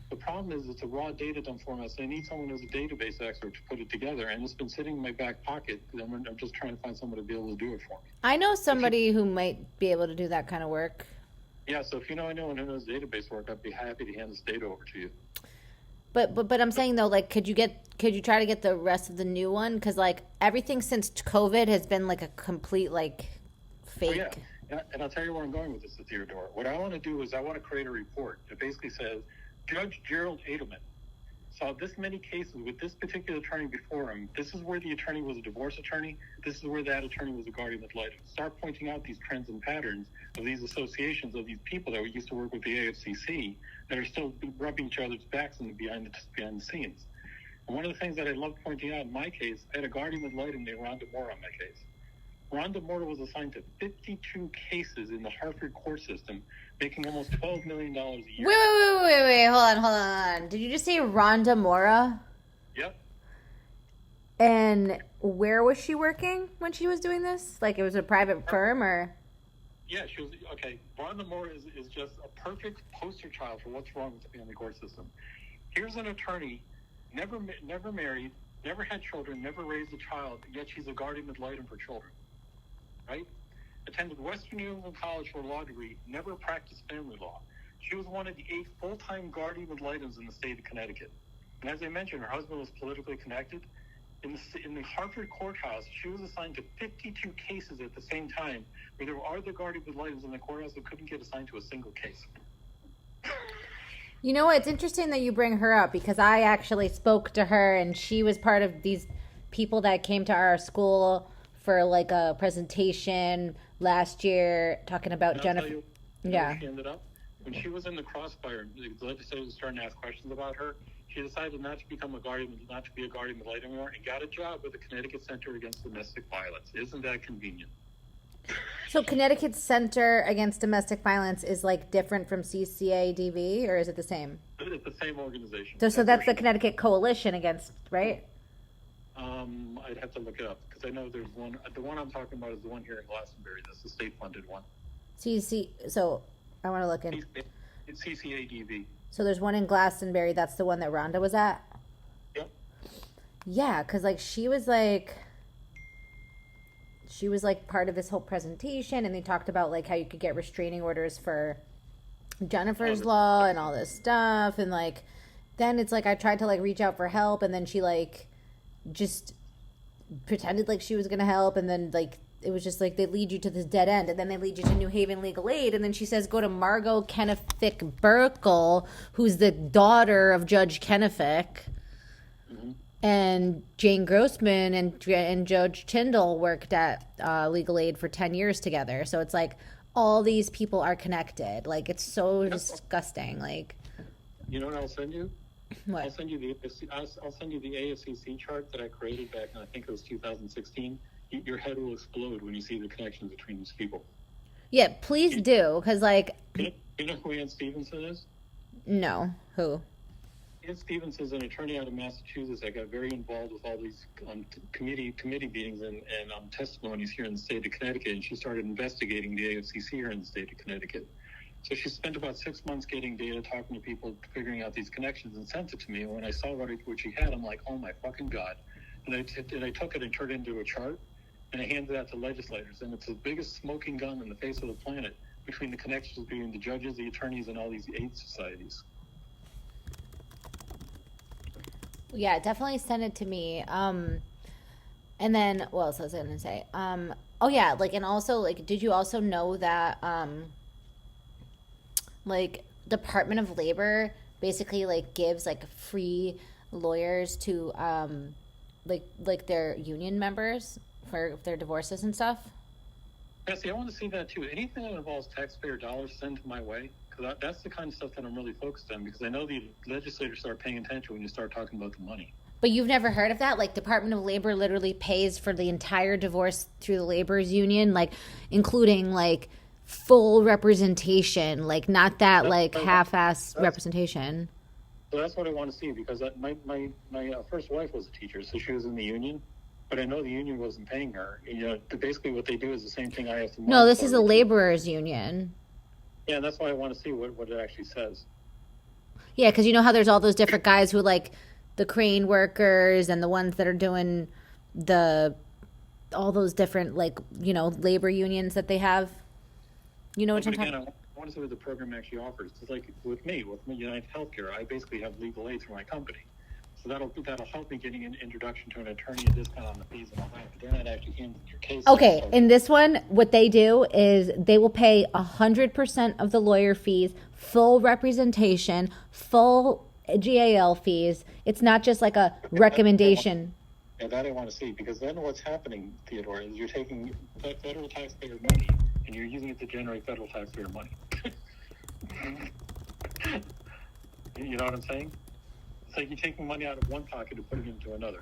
The problem is it's a raw data dump format, so I need someone who's a database expert to put it together, and it's been sitting in my back pocket. I'm just trying to find someone to be able to do it for me. I know somebody who might be able to do that kind of work. Yeah, so if you know anyone who knows database work, I'd be happy to hand this data over to you. But I'm saying though, like, could you try to get the rest of the new one? Because like everything since COVID has been like a complete like fake. Oh, yeah, and I'll tell you where I'm going with this, Theodore. What I want to do is I want to create a report that basically says, Judge Gerald Edelman saw this many cases with this particular attorney before him. This is where the attorney was a divorce attorney. This is where that attorney was a guardian ad litem. Start pointing out these trends and patterns of these associations of these people that we used to work with the AFCC that are still rubbing each other's backs behind the scenes. And one of the things that I love pointing out in my case, I had a guardian ad litem named Rhonda Moore on my case. Rhonda Moore was assigned to 52 cases in the Hartford court system, making almost $12 million a year. Wait, hold on. Did you just say Rhonda Mora? Yep. And where was she working when she was doing this? Like it was a private firm or? Yeah, she was, okay. Rhonda Moore is just a perfect poster child for what's wrong with the family court system. Here's an attorney, never married, never had children, never raised a child, yet she's a guardian ad litem for children. Right? Attended Western New England College for a law degree, never practiced family law. She was one of the 8 full-time guardian ad litems in the state of Connecticut. And as I mentioned, her husband was politically connected. In the Hartford courthouse, she was assigned to 52 cases at the same time, where there were other guardian ad litems in the courthouse that couldn't get assigned to a single case. You know what? It's interesting that you bring her up because I actually spoke to her, and she was part of these people that came to our school for like a presentation last year talking about Jennifer. Yeah. She ended up when she was in the crossfire. The legislators were starting to ask questions about her. She decided not to become a guardian, not to be a guardian ad litem anymore, and got a job with the Connecticut Center Against Domestic Violence. Isn't that convenient? So Connecticut's Center Against Domestic Violence is like different from CCADV, or is it the same? It's the same organization. So that's the Connecticut Coalition Against, right? I'd have to look it up because I know there's one. The one I'm talking about is the one here in Glastonbury. That's the state-funded one. So I want to look in. It's CCADV. So there's one in Glastonbury. That's the one that Rhonda was at. Yep. Yeah, because like she was like part of this whole presentation, and they talked about like how you could get restraining orders for Jennifer's Law and all this stuff, and like then it's like I tried to like reach out for help, and then she like just pretended like she was gonna help, and then like it was just like they lead you to this dead end, and then they lead you to New Haven Legal Aid, and then she says go to Margot Kennefic Burkle, who's the daughter of Judge Kennefic. Mm-hmm. And Jane Grossman and Judge Tyndall worked at Legal Aid for 10 years together. So it's like all these people are connected. Like it's so disgusting. Like, you know what I'll send you? What? I'll send you the AFCC chart that I created back in, I think it was 2016. Your head will explode when you see the connections between these people. Yeah, please do, because like. You know who Ann Stevenson is? No, who? Ann Stevenson is an attorney out of Massachusetts that got very involved with all these committee meetings and testimonies here in the state of Connecticut, and she started investigating the AFCC here in the state of Connecticut. So she spent about 6 months getting data, talking to people, figuring out these connections, and sent it to me. And when I saw what she had, I'm like, oh my fucking God. And I took it and turned it into a chart, and I handed that to legislators. And it's the biggest smoking gun in the face of the planet between the connections between the judges, the attorneys, and all these aid societies. Yeah, definitely send it to me. And then what else was I gonna say? Oh yeah, like, and also like, did you also know that like Department of Labor basically like gives like free lawyers to like their union members for their divorces and stuff? Yeah, see, I want to see that too. Anything that involves taxpayer dollars, send my way. Because that's the kind of stuff that I'm really focused on, because I know the legislators start paying attention when you start talking about the money. But you've never heard of that? Like, Department of Labor literally pays for the entire divorce through the labor's union, like, including, like, full representation, like, not that, like, half-ass representation. So that's what I want to see, because my first wife was a teacher, so she was in the union. But I know the union wasn't paying her. You know, basically what they do is the same thing I have to... No, this is a laborers' union. Yeah, and that's why I want to see what it actually says. Yeah, because you know how there's all those different guys who, like, the crane workers and the ones that are doing all those different, like, you know, labor unions that they have? You know what I'm talking about? I want to see what the program actually offers. It's like with United Healthcare, I basically have legal aid through my company. So that'll help me getting an introduction to an attorney, a discount on the fees and all that. But they're not actually handling your case. Okay, in this one, what they do is they will pay 100% of the lawyer fees, full representation, full GAL fees. It's not just like a recommendation. Yeah, that I want to see, because then what's happening, Theodore, is you're taking federal taxpayer money and you're using it to generate federal taxpayer money. You know what I'm saying? It's like you're taking money out of one pocket and putting it into another.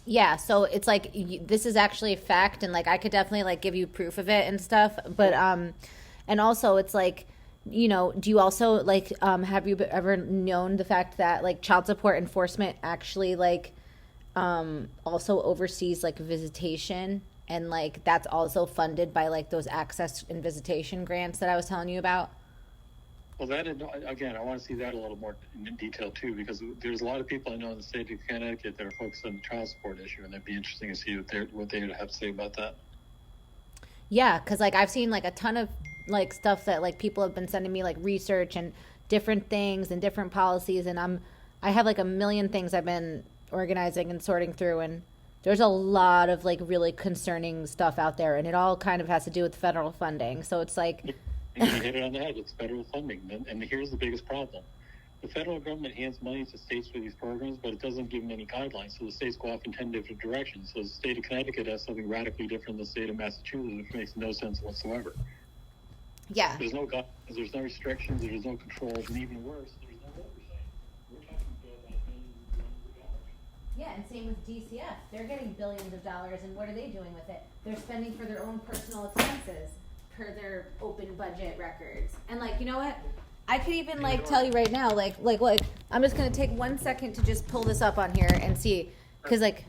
Yeah, so it's like this is actually a fact, and like I could definitely like give you proof of it and stuff. But and also it's like, you know, do you also like have you ever known the fact that like child support enforcement actually like also oversees like visitation, and like that's also funded by like those access and visitation grants that I was telling you about? Well, that again, I want to see that a little more in detail too, because there's a lot of people I know in the state of Connecticut that are focused on the child support issue, and it'd be interesting to see what they would have to say about that. Yeah, because like I've seen like a ton of like stuff that like people have been sending me, like research and different things and different policies, and I have like a million things I've been organizing and sorting through, and there's a lot of like really concerning stuff out there, and it all kind of has to do with federal funding. So it's like. You hit it on the head. It's federal funding. And here's the biggest problem. The federal government hands money to states for these programs, but it doesn't give them any guidelines. So the states go off in 10 different directions. So the state of Connecticut has something radically different than the state of Massachusetts, which makes no sense whatsoever. Yeah. There's no guidelines, there's no restrictions, there's no controls, and even worse, there's no oversight. We're talking about millions and billions of dollars. Yeah, Yeah, and same with DCF. They're getting billions of dollars, and what are they doing with it? They're spending for their own personal expenses per their open budget records. And like, you know what? I could even like tell you right now, like, I'm just gonna take 1 second to just pull this up on here and see, because like,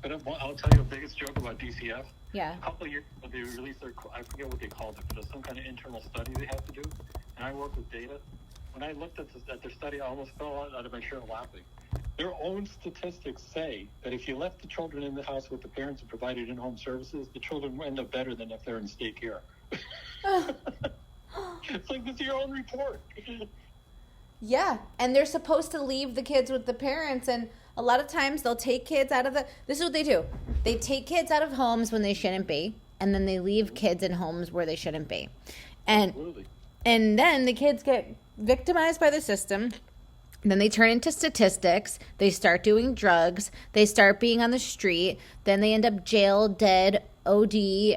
But I'll tell you the biggest joke about DCF. yeah, A couple of years ago, they released their, I forget what they called it, but it was some kind of internal study they had to do. And I work with data. When I looked at their study, I almost fell out of my shirt laughing. Their own statistics say that if you left the children in the house with the parents and provided in-home services, the children end up better than if they're in state care. It's like, this is your own report. yeah, and they're supposed to leave the kids with the parents, and a lot of times they'll take kids out of this is what they do. They take kids out of homes when they shouldn't be, and then they leave kids in homes where they shouldn't be. And Absolutely. and then the kids get victimized by the system. Then they turn into statistics. They start doing drugs. They start being on the street. Then they end up jail, dead, OD,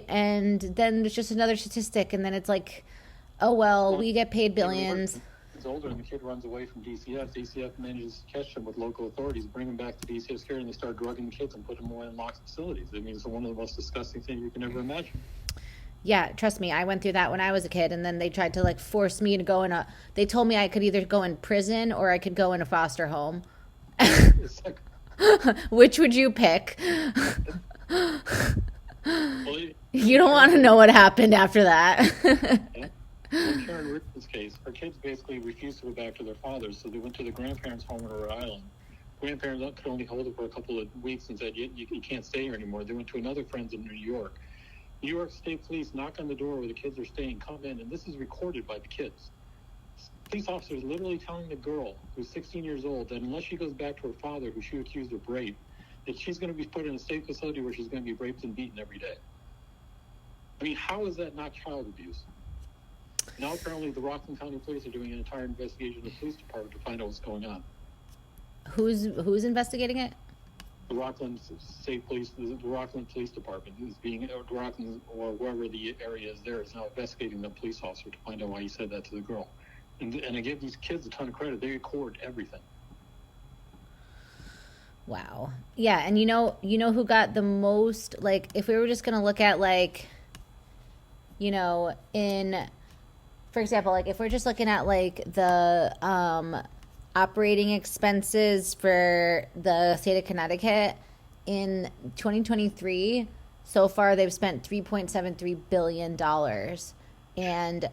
and then it's just another statistic. And then it's like, oh, well, we get paid billions. It's older and the kid runs away from DCF. DCF manages to catch them with local authorities, bring them back to DCF's care, and they start drugging the kids and put them away in locked facilities. I mean, it's one of the most disgusting things you can ever imagine. Yeah, trust me, I went through that when I was a kid, and then they tried to like force me to go in they told me I could either go in prison or I could go in a foster home. It's like, Which would you pick? well, You don't want to know what happened after that. in Karen Richard's case, her kids basically refused to go back to their fathers, so they went to the grandparents' home in Rhode Island. Grandparents could only hold it for a couple of weeks and said, you can't stay here anymore. They went to another friend's in New York. New York State Police knock on the door where the kids are staying, come in, and this is recorded by the kids. Police officers literally telling the girl, who's 16 years old, that unless she goes back to her father, who she accused of rape, that she's going to be put in a state facility where she's going to be raped and beaten every day. I mean, how is that not child abuse? Now apparently the Rockland County Police are doing an entire investigation of the police department to find out what's going on. Who's investigating it? The Rockland State Police, the Rockland Police Department is being, Rockland or wherever the area is there, is now investigating the police officer to find out why he said that to the girl. And I give these kids a ton of credit. They record everything. Wow. Yeah, and you know who got the most, like, if we were just going to look at, like, you know, for example, like, if we're just looking at, like, the operating expenses for the state of Connecticut in 2023, so far they've spent $3.73 billion, and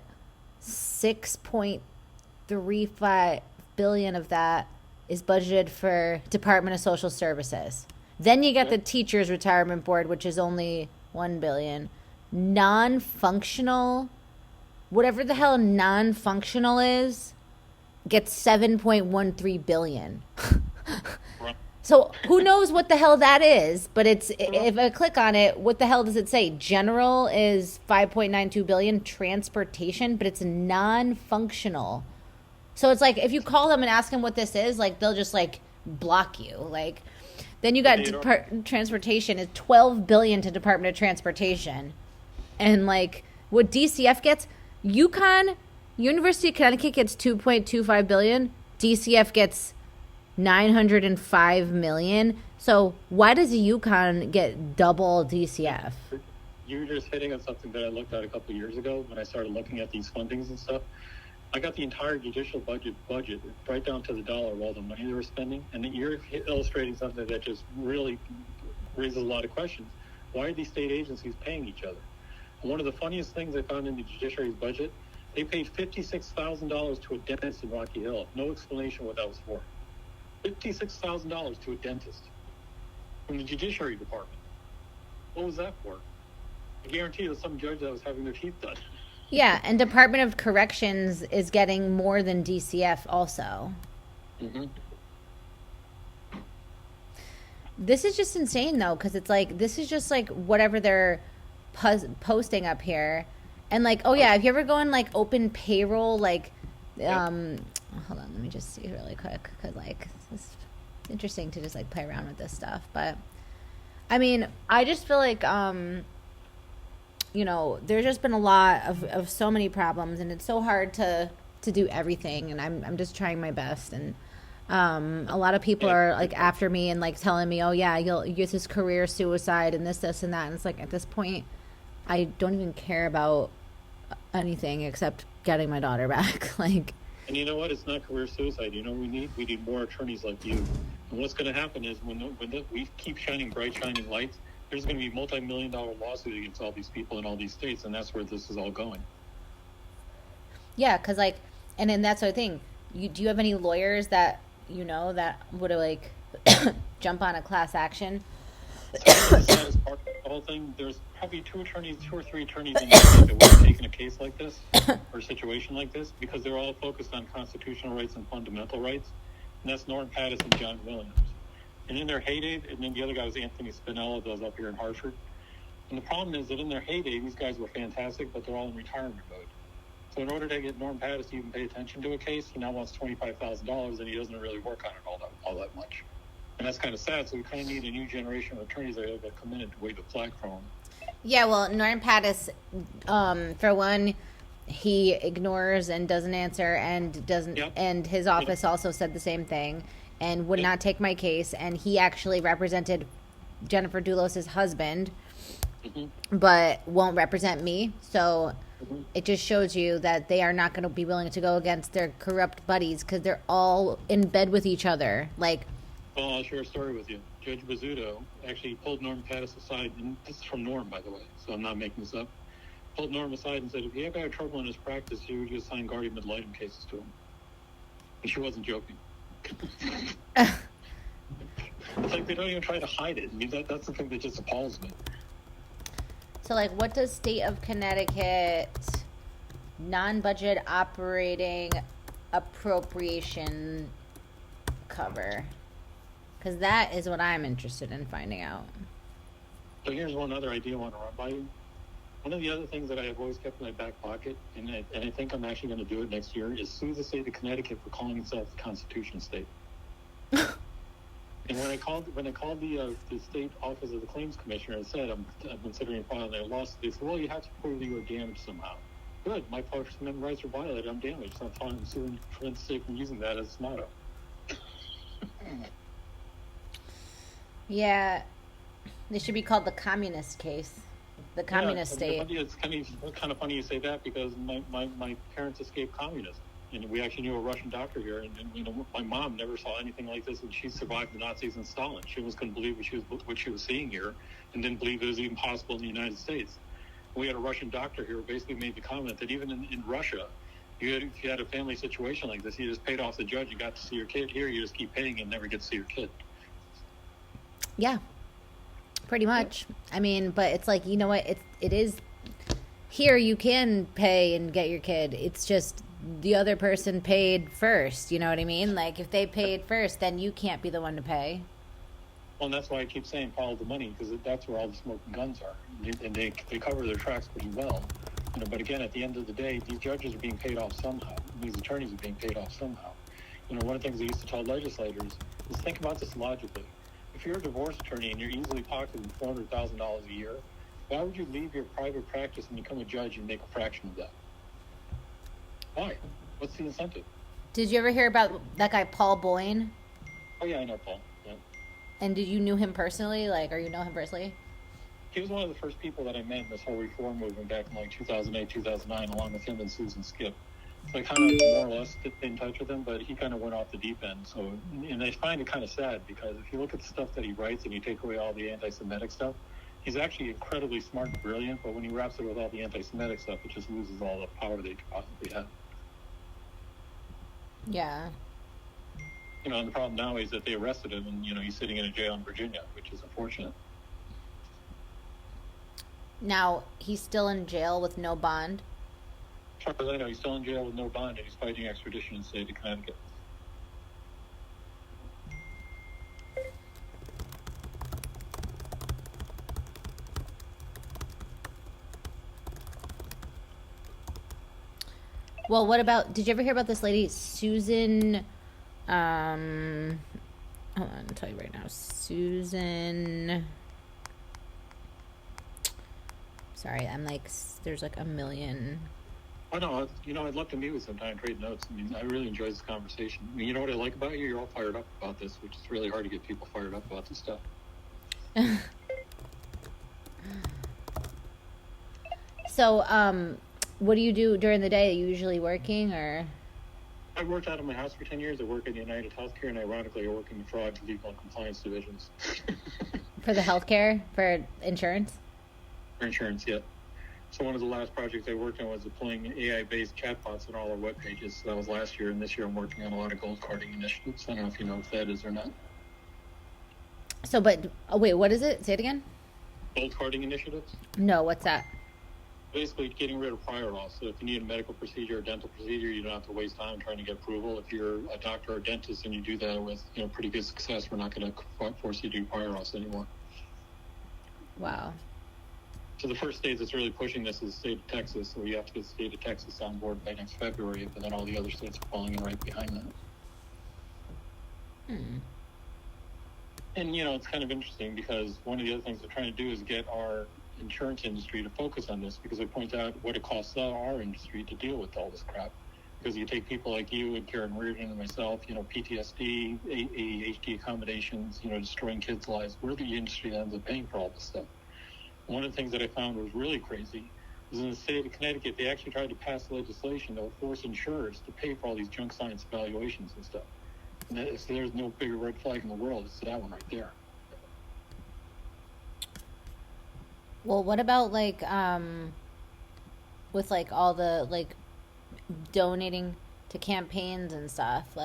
$6.35 billion of that is budgeted for Department of Social Services. Then you get the Teachers Retirement Board, which is only $1 billion. Non-functional, whatever the hell non-functional is, gets $7.13 billion. So who knows what the hell that is? But it's, if I click on it, what the hell does it say? General is $5.92 billion. Transportation, but it's non-functional. So it's like if you call them and ask them what this is, like they'll just like block you. Like then you got transportation is $12 billion to Department of Transportation, and like what DCF gets, University of Connecticut gets $2.25 billion. DCF gets $905 million. So why does UConn get double DCF? You were just hitting on something that I looked at a couple of years ago when I started looking at these fundings and stuff. I got the entire judicial budget right down to the dollar of all the money they were spending, and you're illustrating something that just really raises a lot of questions. Why are these state agencies paying each other? And one of the funniest things I found in the judiciary's budget, they paid $56,000 to a dentist in Rocky Hill. No explanation what that was for. $56,000 to a dentist from the Judiciary Department. What was that for? I guarantee it was some judge that was having their teeth done. Yeah, and Department of Corrections is getting more than DCF also. Mm-hmm. This is just insane, though, because it's like, this is just like whatever they're posting up here. And like, oh yeah, if you ever go in like open payroll, like, hold on, let me just see really quick, because like, it's interesting to just like play around with this stuff. But I mean, I just feel like, you know, there's just been a lot of so many problems, and it's so hard to do everything, and I'm just trying my best. And A lot of people are like after me and like telling me, "Oh yeah, you'll use this career suicide and this and that." And it's like at this point, I don't even care about anything except getting my daughter back. Like, And you know what? It's not career suicide. You know what we need? We need more attorneys like you. And what's going to happen is we keep shining lights, there's going to be multi-million-dollar lawsuits against all these people in all these states, and that's where this is all going. yeah, because like, and then that's the thing. Do you have any lawyers that you know that would like jump on a class action? The saddest part of the whole thing, there's probably two or three attorneys in the state that would have taken a case like this or a situation like this because they're all focused on constitutional rights and fundamental rights. And that's Norm Pattis and John Williams. And in their heyday, and then the other guy was Anthony Spinella, that was up here in Hartford. And the problem is that in their heyday, these guys were fantastic, but they're all in retirement mode. So in order to get Norm Pattis to even pay attention to a case, he now wants $25,000, and he doesn't really work on it all that much. And that's kind of sad. So we kind of need a new generation of attorneys that come in and wave the flag for him. Yeah, well, Norm Pattis, for one, he ignores and doesn't answer and doesn't. Yep. And his office also said the same thing and would not take my case. And he actually represented Jennifer Dulos' husband, but won't represent me. So it just shows you that they are not going to be willing to go against their corrupt buddies because they're all in bed with each other. Like. Well, I'll share a story with you. Judge Bizzuto actually pulled Norm Pattis aside, and this is from Norm, by the way, so I'm not making this up. Pulled Norm aside and said, if he ever had trouble in his practice, he would just assign guardian ad litem cases to him. And she wasn't joking. It's like they don't even try to hide it. I mean, that's the thing that just appalls me. So, like, what does state of Connecticut non-budget operating appropriation cover? Because that is what I'm interested in finding out. So here's one other idea I want to run by you. One of the other things that I have always kept in my back pocket, and I think I'm actually going to do it next year, is sue the state of Connecticut for calling itself the Constitution State. And when I called the state office of the claims commissioner and said I'm considering filing their lawsuit, they said, well, you have to prove that you were damaged somehow. Good, my First Amendment rights are violated. I'm damaged. So I'm suing for the state from using that as its motto. Yeah, they should be called the communist case, the communist state. It's kind of funny you say that because my parents escaped communism, and we actually knew a Russian doctor here, and you know my mom never saw anything like this, and she survived the Nazis and Stalin. She almost couldn't believe what she was seeing here, and didn't believe it was even possible in the United States. We had a Russian doctor here who basically made the comment that even in Russia, if you had a family situation like this, you just paid off the judge and got to see your kid. Here, you just keep paying and never get to see your kid. Yeah, pretty much. I mean, but it's like, you know what? It is here you can pay and get your kid. It's just the other person paid first. You know what I mean? Like if they paid first, then you can't be the one to pay. Well, and that's why I keep saying follow the money because that's where all the smoking guns are, and they cover their tracks pretty well. You know, but again, at the end of the day, these judges are being paid off somehow. These attorneys are being paid off somehow. You know, one of the things I used to tell legislators is think about this logically. If you're a divorce attorney and you're easily pocketing $400,000 a year, why would you leave your private practice and become a judge and make a fraction of that? Why? What's the incentive? Did you ever hear about that guy Paul Boyne? Oh yeah, I know Paul. Yeah. And did you knew him personally? Like, or you know him personally? He was one of the first people that I met in this whole reform movement back in like 2008, 2009, along with him and Susan Skip. So I kind of more or less stayed in touch with him, but he kind of went off the deep end. So, and I find it kind of sad because if you look at the stuff that he writes and you take away all the anti-Semitic stuff, he's actually incredibly smart and brilliant, but when he wraps it with all the anti-Semitic stuff, it just loses all the power that he could possibly have. Yeah. You know, and the problem now is that they arrested him and, you know, he's sitting in a jail in Virginia, which is unfortunate. Now, he's still in jail with no bond? As far as I know, he's still in jail with no bond, and he's fighting extradition in the state of Connecticut. Well, what about, did you ever hear about this lady, Susan, hold on, I'll tell you right now, Susan, sorry, I'm like, there's like a million Oh no, I'd love to meet with sometime, trade notes. I mean, I really enjoy this conversation. I mean, you know what I like about you? You're all fired up about this, which is really hard to get people fired up about this stuff. So, what do you do during the day? Are you usually working or? I worked out of my house for 10 years. I work at United Healthcare, and ironically, I work in the fraud, legal, and compliance divisions. For the healthcare, for insurance? For insurance, yeah. So one of the last projects I worked on was deploying AI-based chatbots on all our web pages. So that was last year, and this year I'm working on a lot of gold carding initiatives. I don't know if you know what that is or not. So, but wait, what is it? Say it again. Gold carding initiatives? No, what's that? Basically getting rid of prior auth. So if you need a medical procedure or dental procedure, you don't have to waste time trying to get approval. If you're a doctor or dentist and you do that with pretty good success, we're not going to force you to do prior auth anymore. Wow. So the first state that's really pushing this is the state of Texas, so you have to get the state of Texas on board by next February, but then all the other states are falling in right behind that. And, it's kind of interesting because one of the other things they're trying to do is get our insurance industry to focus on this, because they point out what it costs our industry to deal with all this crap. Because you take people like you and Karen Reardon and myself, PTSD, ADHD accommodations, destroying kids' lives. We're the industry that ends up paying for all this stuff. One of the things that I found was really crazy is in the state of Connecticut, they actually tried to pass legislation that would force insurers to pay for all these junk science evaluations and stuff. And so there's no bigger red flag in the world. It's that one right there. Well, what about with all the donating to campaigns and stuff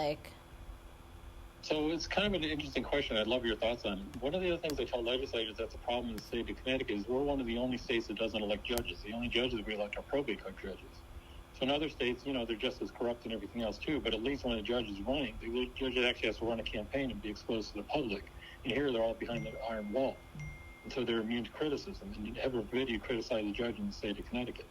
So it's kind of an interesting question. I'd love your thoughts on it. One of the other things I tell legislators that's a problem in the state of Connecticut is we're one of the only states that doesn't elect judges. The only judges we elect are probate court judges. So in other states, they're just as corrupt and everything else too, but at least when the judge is running, the judge actually has to run a campaign and be exposed to the public. And here they're all behind the iron wall. And so they're immune to criticism. And heaven forbid you criticize a judge in the state of Connecticut.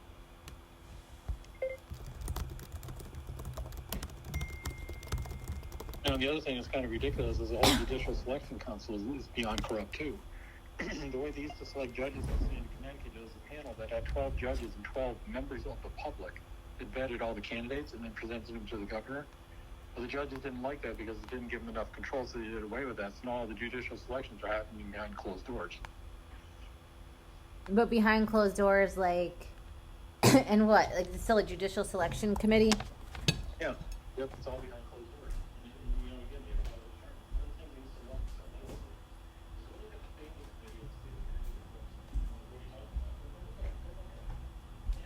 Now, the other thing that's kind of ridiculous is the whole Judicial Selection Council is beyond corrupt, too. The way they used to select judges in the state of Connecticut, there was a panel that had 12 judges and 12 members of the public that vetted all the candidates and then presented them to the governor. Well, the judges didn't like that because it didn't give them enough control, so they did away with that. So now all the judicial selections are happening behind closed doors. But behind closed doors, and what? It's still a judicial selection committee? Yeah. Yep, it's all behind closed doors. And again, you have another thing they used to love so much is look at the famous video of Steve Yeah.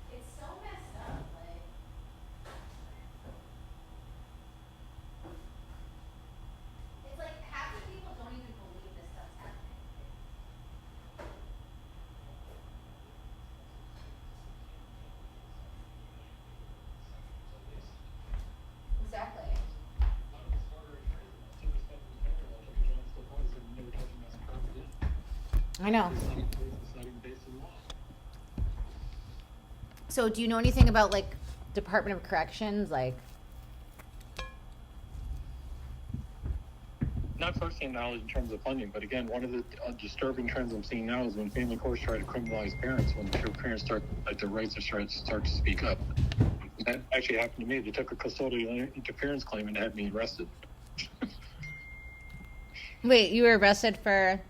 It's so messed up, it's like half the people don't even believe this stuff's happening. Exactly. I know. So, do you know anything about Department of Corrections? Not firsthand knowledge in terms of funding, but again, one of the disturbing trends I'm seeing now is when family courts try to criminalize parents, when parents start, their rights are start to speak up. That actually happened to me. They took a custodial interference claim and had me arrested. Wait, you were arrested for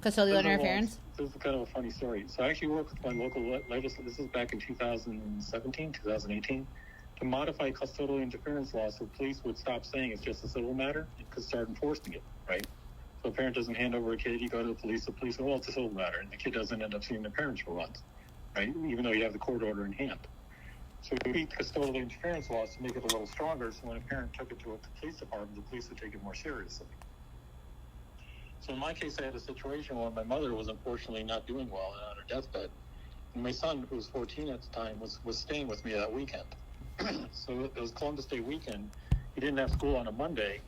custodial interference? This is kind of a funny story. So I actually worked with my local legislature. This is back in 2017, 2018, to modify custodial interference laws so police would stop saying it's just a civil matter and could start enforcing it, right? So a parent doesn't hand over a kid, you go to the police say, well, it's a civil matter, and the kid doesn't end up seeing their parents for once, right? Even though you have the court order in hand. So we tweaked custodial interference laws to make it a little stronger, so when a parent took it to a police department, the police would take it more seriously. So in my case, I had a situation where my mother was unfortunately not doing well and on her deathbed. And my son, who was 14 at the time, was staying with me that weekend. So it was Columbus Day weekend. He didn't have school on a Monday.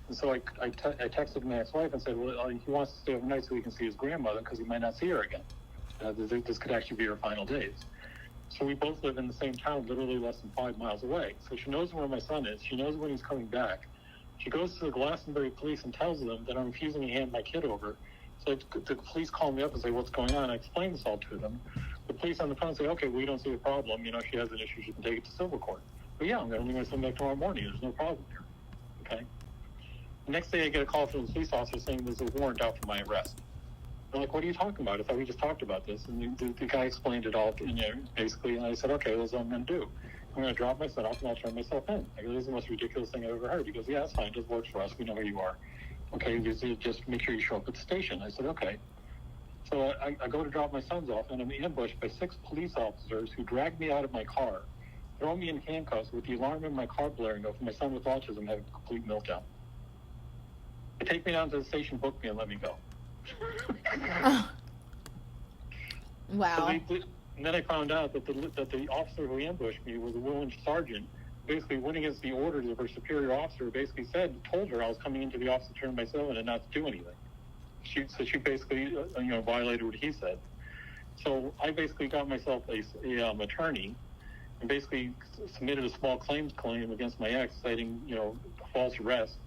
And so I texted my ex-wife and said, well, he wants to stay overnight so he can see his grandmother because he might not see her again. This could actually be her final days. So we both live in the same town, literally less than 5 miles away. So she knows where my son is. She knows when he's coming back. She goes to the Glastonbury police and tells them that I'm refusing to hand my kid over. So the police call me up and say, what's going on? I explain this all to them. The police on the phone say, okay, we don't see the problem. She has an issue. She can take it to civil court. But yeah, I'm going to send back tomorrow morning. There's no problem here. Okay. The next day I get a call from the police officer saying there's a warrant out for my arrest. They're like, what are you talking about? I thought we just talked about this. And the guy explained it all in there, basically. And I said, okay, that's what I'm going to do. I'm going to drop my son off and I'll turn myself in. I go, this is the most ridiculous thing I've ever heard. He goes, yeah, that's fine. It just works for us. We know who you are. Okay, just make sure you show up at the station. I said, okay. So I go to drop my sons off, and I'm ambushed by 6 police officers who drag me out of my car, throw me in handcuffs with the alarm in my car blaring off, and my son with autism having a complete meltdown. They take me down to the station, book me, and let me go. Wow. So and then I found out that the officer who ambushed me was a woman sergeant. Basically went against the orders of her superior officer. Basically told her I was coming into the office to turn myself in and not to do anything. She basically violated what he said. So I basically got myself a attorney and basically submitted a small claims claim against my ex, citing false arrest.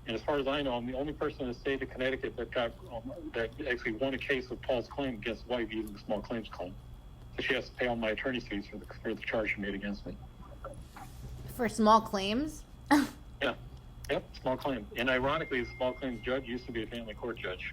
And as far as I know, I'm the only person in the state of Connecticut that actually won a case of false claim against wife using a small claims claim. So she has to pay all my attorney's fees for the charge she made against me. For small claims? Yeah. Yep, small claim. And ironically, the small claims judge used to be a family court judge.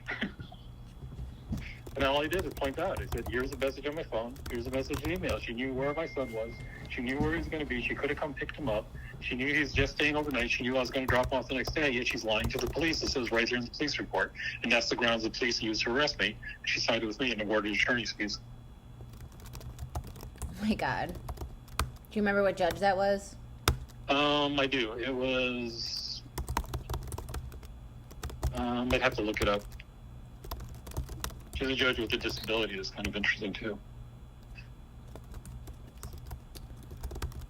And all I did is point out. I said, here's a message on my phone. Here's a message in email. She knew where my son was. She knew where he was going to be. She could have come picked him up. She knew he was just staying overnight. She knew I was going to drop him off the next day. Yet she's lying to the police. It says right there in the police report. And that's the grounds the police used to arrest me. She sided with me and awarded attorney's fees. Oh my God. Do you remember what judge that was? I do. It was... I'd have to look it up. She's a judge with a disability. That's kind of interesting, too.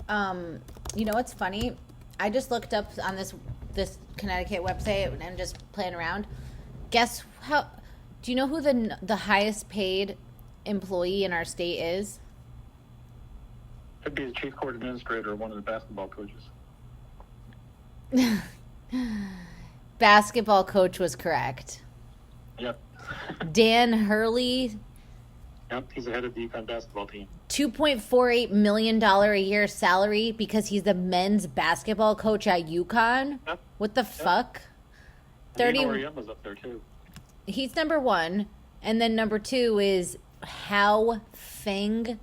You know what's funny? I just looked up on this Connecticut website and just playing around. Guess how... Do you know who the highest paid employee in our state is? That'd be the chief court administrator or one of the basketball coaches. Basketball coach was correct. Yep. Dan Hurley. Yep, he's the head of the UConn basketball team. $2.48 million a year salary because he's the men's basketball coach at UConn? Yep. What the fuck? 30. was up there, too. He's number 1. And then number 2 is Hao Feng.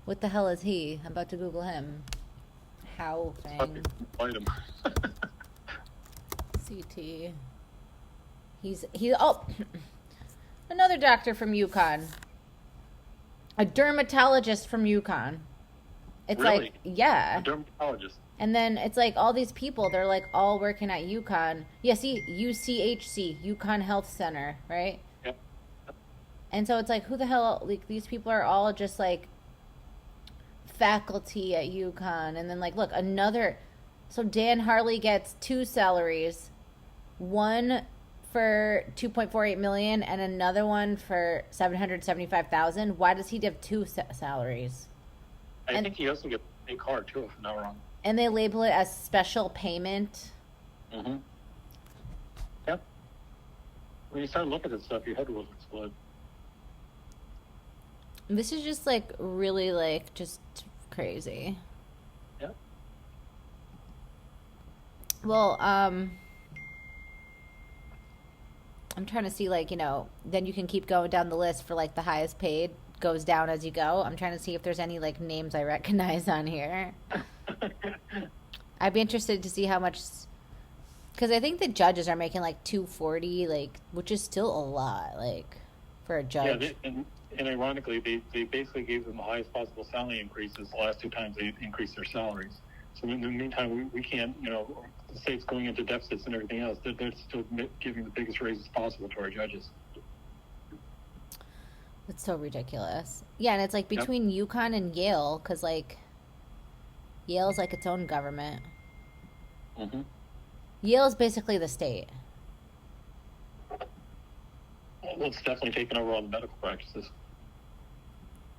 What the hell is he? I'm about to Google him. Hao Feng. Find him. CT. He's another doctor from UConn. A dermatologist from UConn. It's Really? like, yeah. A dermatologist. And then it's like all these people, they're like all working at UConn. Yeah, see, UCHC, UConn Health Center, right? Yep. And so it's like, who the hell, like these people are all just like faculty at UConn. And then like, look, so Dan Harley gets 2 salaries. One for $2.48 million and another one for $775,000. Why does he have 2 salaries? I think he also gets a card, too, if I'm not wrong. And they label it as special payment. Mm-hmm. Yep. When you start looking at stuff, your head will explode. This is just like really like just crazy. Yep. Well, I'm trying to see, like, then you can keep going down the list for, like, the highest paid goes down as you go. I'm trying to see if there's any, like, names I recognize on here. I'd be interested to see how much, because I think the judges are making, like, $240, like, which is still a lot, like, for a judge. Yeah, and ironically, they basically gave them the highest possible salary increases the last 2 times they increased their salaries. So in the meantime, we can't, the state's going into deficits and everything else. They're still giving the biggest raises possible to our judges. It's so ridiculous. Yeah, and it's like between UConn and Yale, because like Yale's like its own government. Mm-hmm. Yale's basically the state. Well, it's definitely taken over all the medical practices.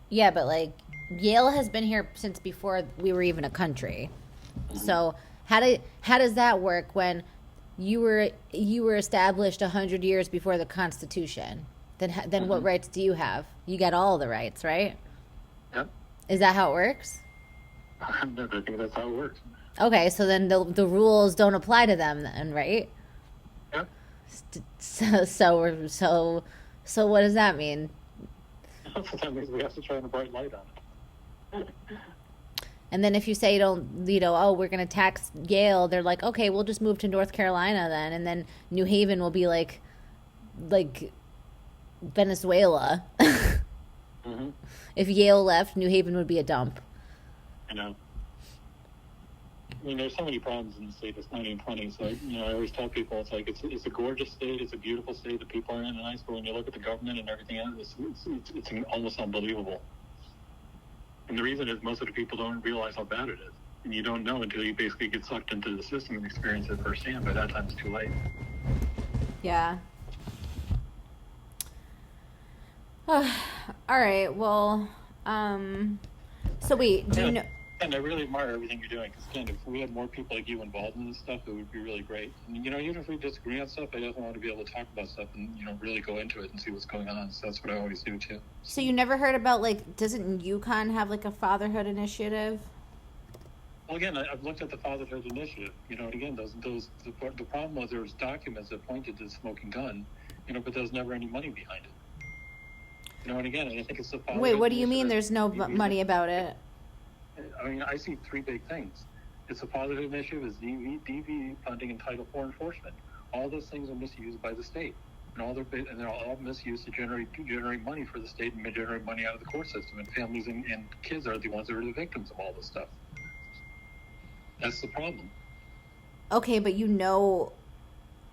Yeah, but like Yale has been here since before we were even a country. So how does that work when you were established 100 years before the Constitution? Then what rights do you have? You got all the rights, right? Yep. Is that how it works? I think that's how it works. Okay, so then the rules don't apply to them then, right? Yep. So what does that mean? That means we have to shine a bright light on it. And then if you say oh, we're going to tax Yale, they're like, okay, we'll just move to North Carolina then, and then New Haven will be like Venezuela. Mm-hmm. If Yale left, New Haven would be a dump. I know. I mean, there's so many problems in the state. It's not even funny. So, I always tell people, it's like, it's a gorgeous state. It's a beautiful state. The people are nice. But when you look at the government and everything else, it's almost unbelievable. And the reason is most of the people don't realize how bad it is. And you don't know until you basically get sucked into the system and experience it firsthand. By that time, it's too late. Yeah. All right. Well, so wait, do you know? And I really admire everything you're doing. Because again, if we had more people like you involved in this stuff, it would be really great. And even if we disagree on stuff, I definitely want to be able to talk about stuff and really go into it and see what's going on. So that's what I always do too. So you never heard about doesn't UConn have a fatherhood initiative? Well, again, I've looked at the fatherhood initiative. And again, the problem was there was documents that pointed to the smoking gun. But there was never any money behind it. And again, I think it's the fatherhood. Wait, what do you mean? There's no money about it? I mean, I see three big things. It's a fatherhood initiative, is DV funding, and Title IV enforcement. All those things are misused by the state, and they're all misused to generate money for the state and generate money out of the court system. And families and kids are the ones that are the victims of all this stuff. That's the problem. Okay, but you know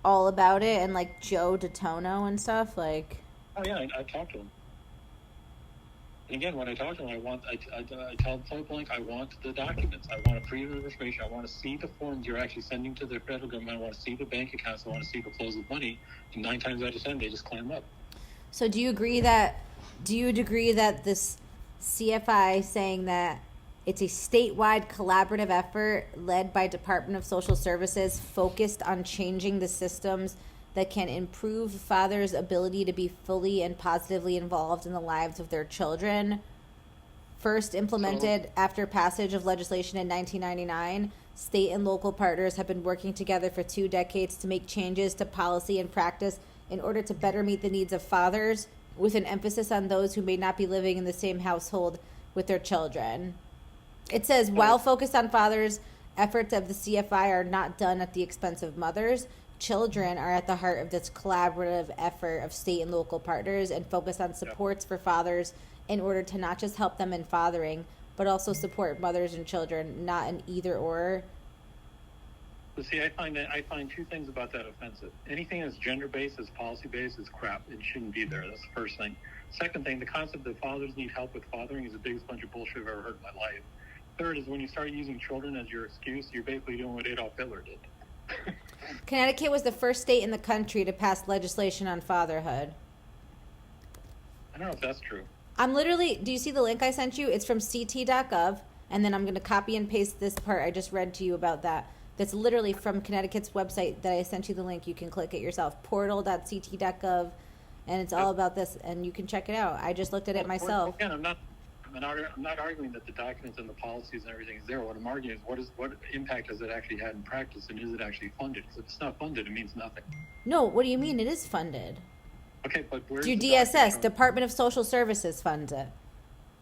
all about it, and Joe DeTono and stuff, Oh yeah, I talked to him. And again, when I talk to them, I tell them point blank, I want the documents. I want a freedom of information. I want to see the forms you're actually sending to the federal government. I want to see the bank accounts. I want to see the flows of money. And 9 times out of 10, they just clam up. So do you agree that this CFI saying that it's a statewide collaborative effort led by Department of Social Services focused on changing the systems that can improve fathers' ability to be fully and positively involved in the lives of their children, first implemented after passage of legislation in 1999, state and local partners have been working together for 2 decades to make changes to policy and practice in order to better meet the needs of fathers, with an emphasis on those who may not be living in the same household with their children. It says, while focused on fathers, efforts of the CFI are not done at the expense of mothers. Children are at the heart of this collaborative effort of state and local partners and focus on supports for fathers in order to not just help them in fathering, but also support mothers and children, not an either or. But see, I find 2 things about that offensive. Anything that's gender-based, that's policy-based, is crap. It shouldn't be there. That's the first thing. Second thing, the concept that fathers need help with fathering is the biggest bunch of bullshit I've ever heard in my life. Third is when you start using children as your excuse, you're basically doing what Adolf Hitler did. Connecticut was the first state in the country to pass legislation on fatherhood. I don't know if that's true. Do you see the link I sent you? It's from ct.gov, and then I'm going to copy and paste this part I just read to you about that. That's literally from Connecticut's website that I sent you the link. You can click it yourself, portal.ct.gov, and it's all about this, and you can check it out. I just looked at it myself. Again, I'm not arguing that the documents and the policies and everything is there. What I'm arguing is what impact has it actually had in practice, and is it actually funded? Because if it's not funded, it means nothing. No, what do you mean? It is funded. Okay, but where's through the DSS, Department of Social Services funds it.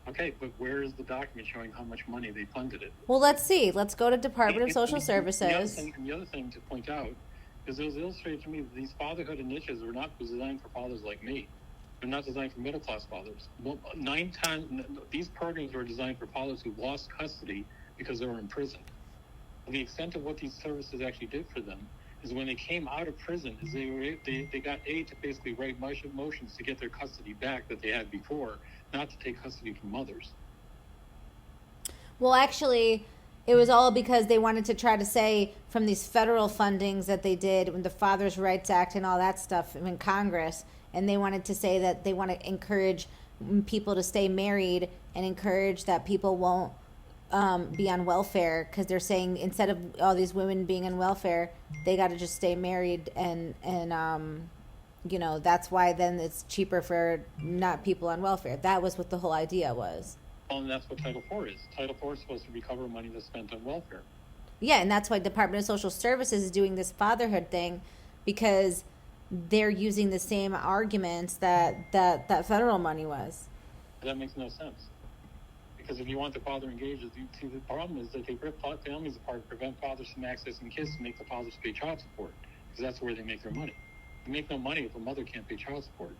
Okay, but where is the document showing how much money they funded it? Well, let's see. Let's go to Department of Social Services. The other thing to point out is it was illustrated to me that these fatherhood initiatives were not designed for fathers like me. They're not designed for middle-class fathers. 9 times, these programs were designed for fathers who lost custody because they were in prison. And the extent of what these services actually did for them is when they came out of prison, is they got aid to basically write motions to get their custody back that they had before, not to take custody from mothers. Well, actually, it was all because they wanted to try to say from these federal fundings that they did when the Fathers' Rights Act and all that stuff in Congress, and they wanted to say that they want to encourage people to stay married and encourage that people won't be on welfare, because they're saying instead of all these women being on welfare, they got to just stay married, and that's why then it's cheaper for not people on welfare. That was what the whole idea was. And that's what Title IV is. Title IV is supposed to recover money that's spent on welfare. Yeah, and that's why Department of Social Services is doing this fatherhood thing, because they're using the same arguments that federal money was. That makes no sense. Because if you want the father engaged, the problem is that they rip families apart, prevent fathers from accessing kids to make the fathers pay child support, because that's where they make their money. They make no money if a mother can't pay child support.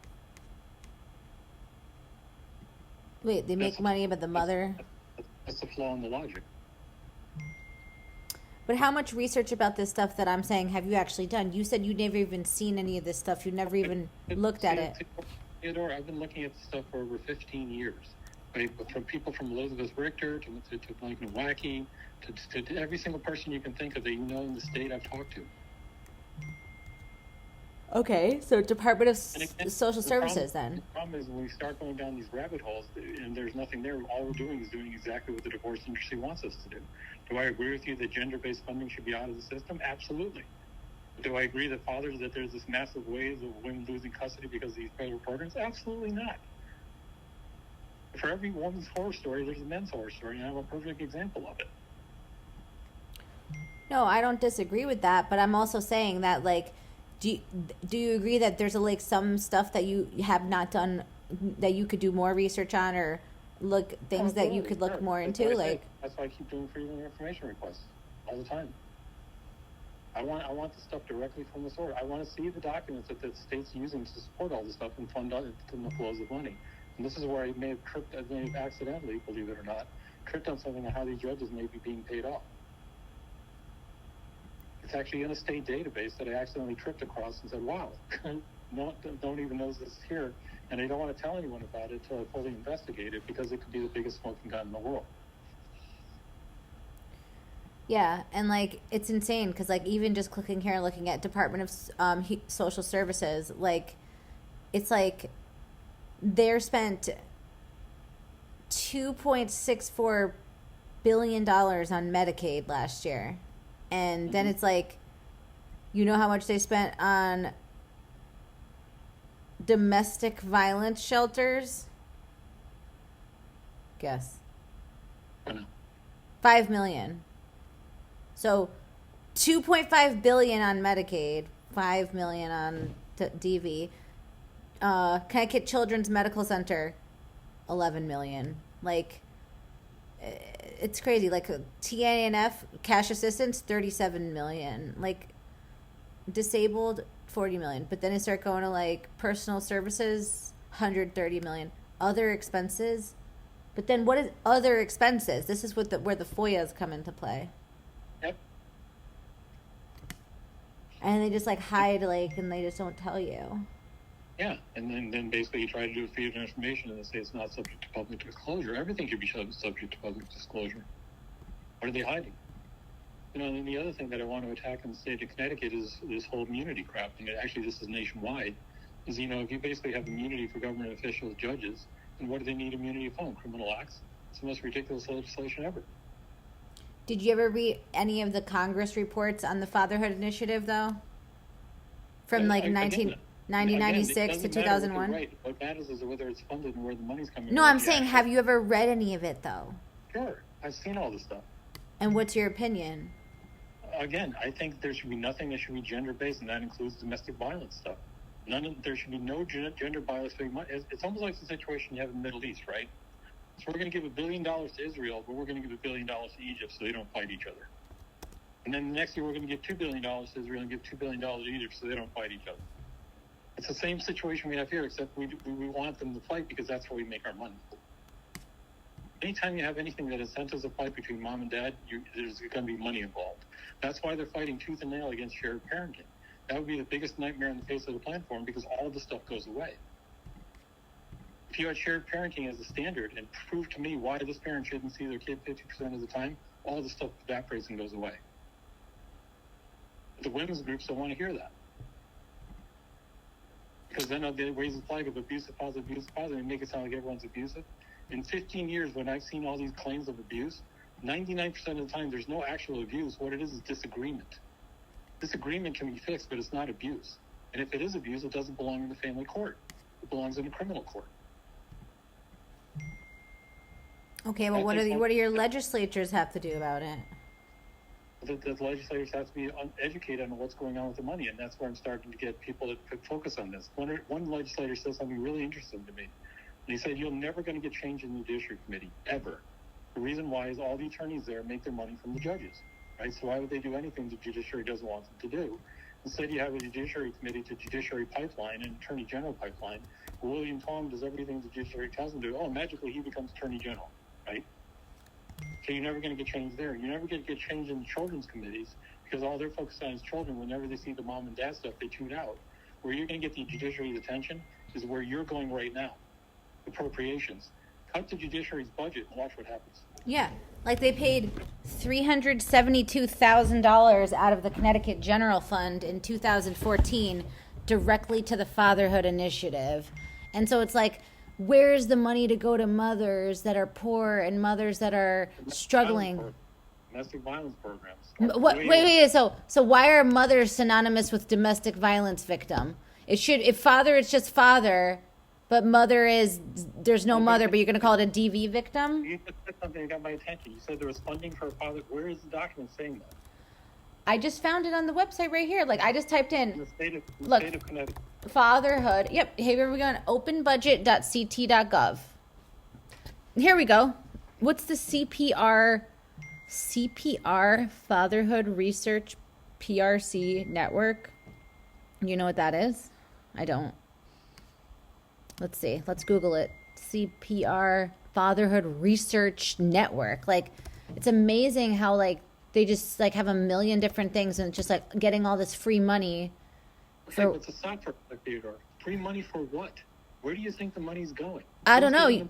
Wait, they make money about the mother? That's the flaw in the logic. But how much research about this stuff that I'm saying have you actually done? You said you'd never even seen any of this stuff. You never even looked at it. Theodore, I've been looking at this stuff for over 15 years. From people from Elizabeth Richter to Lincoln Wacky to every single person you can think of that in the state I've talked to. Okay, so Department of Social Services then. The problem is when we start going down these rabbit holes and there's nothing there, all we're doing is doing exactly what the divorce industry wants us to do. Do I agree with you that gender-based funding should be out of the system? Absolutely. Do I agree that there's this massive wave of women losing custody because of these federal programs? Absolutely not. For every woman's horror story, there's a men's horror story, and I have a perfect example of it. No, I don't disagree with that, but I'm also saying that, like, do you agree that there's some stuff that you have not done that you could do more research on, or things that you could look more into? That's why I keep doing freedom of information requests all the time. I want the stuff directly from the source. I want to see the documents that the state's using to support all this stuff and fund the flows of money. And this is where I may have accidentally, believe it or not, tripped on something on how these judges may be being paid off. It's actually in a state database that I accidentally tripped across and said, wow, don't even know this is here. And they don't want to tell anyone about it until I fully investigate it, because it could be the biggest smoking gun in the world. Yeah, and it's insane because even just clicking here and looking at Department of Social Services, it's they're spent $2.64 billion on Medicaid last year. And then it's you know how much they spent on domestic violence shelters? Guess. I know. $5 million. So $2.5 billion on Medicaid, $5 million on DV. Connecticut Children's Medical Center, $11 million. It's crazy. TANF cash assistance, $37 million. Disabled, $40 million. But then it start going to personal services, $130 million. Other expenses. But then what is other expenses? This is where the FOIAs come into play. Yep. And they just hide and they just don't tell you. Yeah, and then basically you try to do freedom of information and they say it's not subject to public disclosure. Everything should be subject to public disclosure. What are they hiding? And then the other thing that I want to attack in the state of Connecticut is this whole immunity crap thing. Actually, this is nationwide. If you basically have immunity for government officials, judges, then what do they need immunity from? Criminal acts? It's the most ridiculous legislation ever. Did you ever read any of the Congress reports on the Fatherhood Initiative, though? From 1996 to 2001? Right. What matters is whether it's funded and where the money's coming from. No, I'm saying, have you ever read any of it, though? Sure. I've seen all this stuff. And what's your opinion? Again, I think there should be nothing that should be gender-based, and that includes domestic violence stuff. There should be no gender bias. It's almost like the situation you have in the Middle East, right? So we're going to give $1 billion to Israel, but we're going to give $1 billion to Egypt so they don't fight each other. And then the next year we're going to give $2 billion to Israel and give $2 billion to Egypt so they don't fight each other. It's the same situation we have here, except we want them to fight because that's where we make our money. Anytime you have anything that incentives a fight between mom and dad, there's going to be money involved. That's why they're fighting tooth and nail against shared parenting. That would be the biggest nightmare in the face of the platform because all this stuff goes away. If you had shared parenting as a standard and prove to me why this parent shouldn't see their kid 50% of the time, all this stuff evaporates and goes away. But the women's groups don't want to hear that. Because then they raise the flag of abusive father, and make it sound like everyone's abusive. In 15 years, when I've seen all these claims of abuse, 99% of the time, there's no actual abuse. What it is disagreement. Disagreement can be fixed, but it's not abuse. And if it is abuse, it doesn't belong in the family court. It belongs in the criminal court. Okay, well, what do your legislatures have to do about it? The legislators have to be educated on what's going on with the money, and that's where I'm starting to get people to focus on this. One legislator said something really interesting to me. And he said, you're never going to get change in the Judiciary Committee, ever. The reason why is all the attorneys there make their money from the judges, right? So why would they do anything the judiciary doesn't want them to do? Instead, you have a Judiciary Committee to Judiciary Pipeline and Attorney General Pipeline. William Tong does everything the judiciary tells him to do. Oh, magically he becomes Attorney General, right? So you're never going to get change there. You're never going to get change in the children's committees because all they're focused on is children. Whenever they see the mom and dad stuff, they tune out. Where you're going to get the judiciary's attention is where you're going right now. Appropriations. Cut the judiciary's budget and watch what happens. Yeah, like they paid $372,000 out of the Connecticut General Fund in 2014 directly to the Fatherhood Initiative. And so it's like, where's the money to go to mothers that are poor and mothers that are struggling? Domestic violence programs. Wait. So why are mothers synonymous with domestic violence victim? If father, it's just father, but mother there's no mother, but you're going to call it a DV victim? You just said something that got my attention. You said there was funding for a father. Where is the document saying that? I just found it on the website right here. Like, I just typed in, The state of Connecticut. Fatherhood. Yep. Here we go on openbudget.ct.gov. Here we go. What's the CPR Fatherhood Research PRC network? You know what that is? I don't. Let's see. Let's Google it. CPR Fatherhood Research Network. Like, it's amazing how, like, they just, like, have a million different things and it's just, like, getting all this free money. It's a software, Theodore. Free money for what? Where do you think the money's going? I don't know.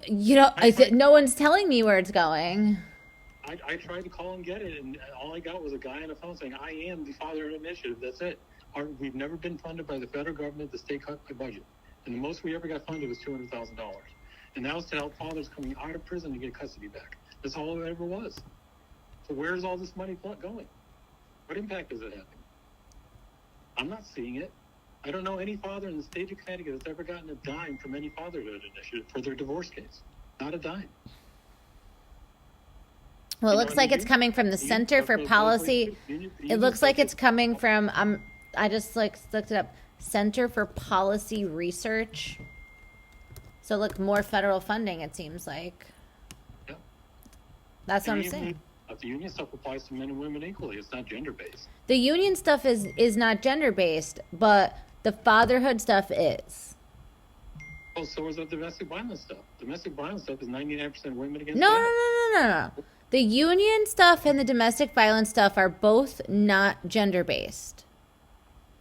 No one's telling me where it's going. I tried to call and get it, and all I got was a guy on the phone saying, I am the Fatherhood Initiative. That's it. We've never been funded by the federal government. The state cut my budget. And the most we ever got funded was $200,000. And that was to help fathers coming out of prison to get custody back. That's all it ever was. So where's all this money going? What impact is it having? I'm not seeing it. I don't know any father in the state of Connecticut that's ever gotten a dime from any fatherhood initiative for their divorce case. Not a dime. Well, it looks like it's coming from the Center for Policy. It looks like it's coming from, I just looked it up, Center for Policy Research. So look, more federal funding, it seems like. Yeah. That's what I'm saying. The union stuff applies to men and women equally. It's not gender-based. The union stuff is not gender-based, but the fatherhood stuff is. Oh, so is the domestic violence stuff. Domestic violence stuff is 99% women against No. men. The union stuff and the domestic violence stuff are both not gender-based.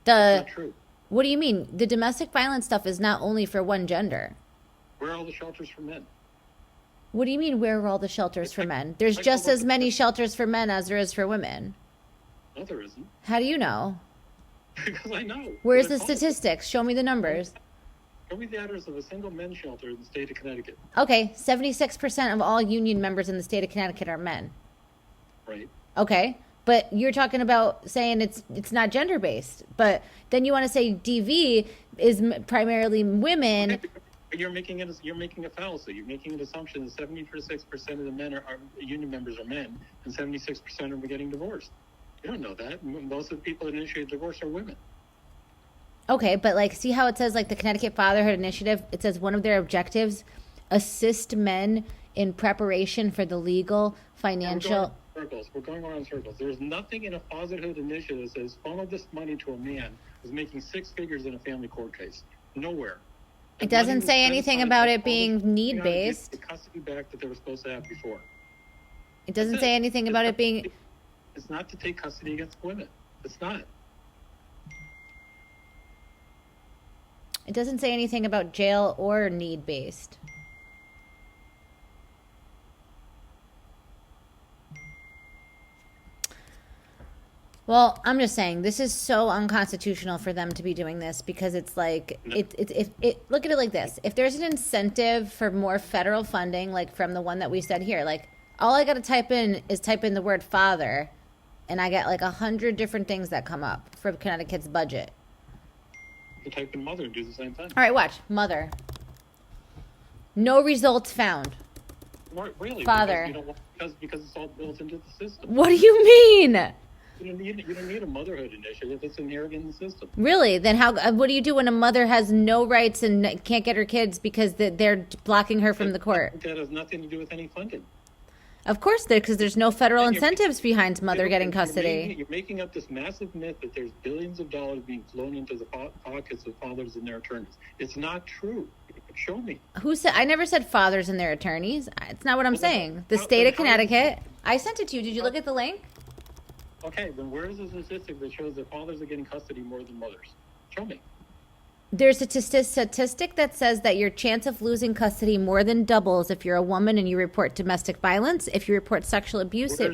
That's not true. What do you mean? The domestic violence stuff is not only for one gender. Where are all the shelters for men? What do you mean, where are all the shelters for men? There's just as many shelters for men as there is for women. No, there isn't. How do you know? Because I know. Where's the statistics? Show me the numbers. Show me the address of a single men's shelter in the state of Connecticut. Okay, 76% of all union members in the state of Connecticut are men. Right. Okay, but you're talking about saying it's not gender-based. But then you want to say DV is primarily women. Okay, you're making a fallacy. You're making an assumption that 76% of the men are union members are men, and 76% are getting divorced. You don't know that. Most of the people that initiate divorce are women. Okay, but like, see how it says, like, the Connecticut Fatherhood Initiative? It says one of their objectives, assist men in preparation for the legal, financial. We're going around in circles. There's nothing in a fatherhood initiative that says funnel this money to a man who's making six figures in a family court case. Nowhere. It doesn't say anything about it being need-based. The custody back that they were supposed to have before. It doesn't say anything about it being. It's not to take custody against women. It's not. It doesn't say anything about jail or need-based. Well, I'm just saying this is so unconstitutional for them to be doing this because it's like look at it like this. If there's an incentive for more federal funding, like from the one that we said here, like all I got to type in the word father, and I get like 100 different things that come up for Connecticut's budget. You type in mother and do the same thing. All right, watch mother. No results found. Really? Father. Because it's all built into the system. What do you mean? You don't need a motherhood initiative. It's inherent in the system. Really? Then what do you do when a mother has no rights and can't get her kids because they're blocking her from the court? That has nothing to do with any funding. Of course, because there's no federal incentives behind mother getting custody. You're making up this massive myth that there's billions of dollars being flown into the pockets of fathers and their attorneys. It's not true. Show me. Who said? I never said fathers and their attorneys. It's not what I'm saying. The state of Connecticut. I sent it to you. Did you look at the link? Okay, then where is the statistic that shows that fathers are getting custody more than mothers? Show me. There's a statistic that says that your chance of losing custody more than doubles if you're a woman and you report domestic violence, if you report sexual abuse. Where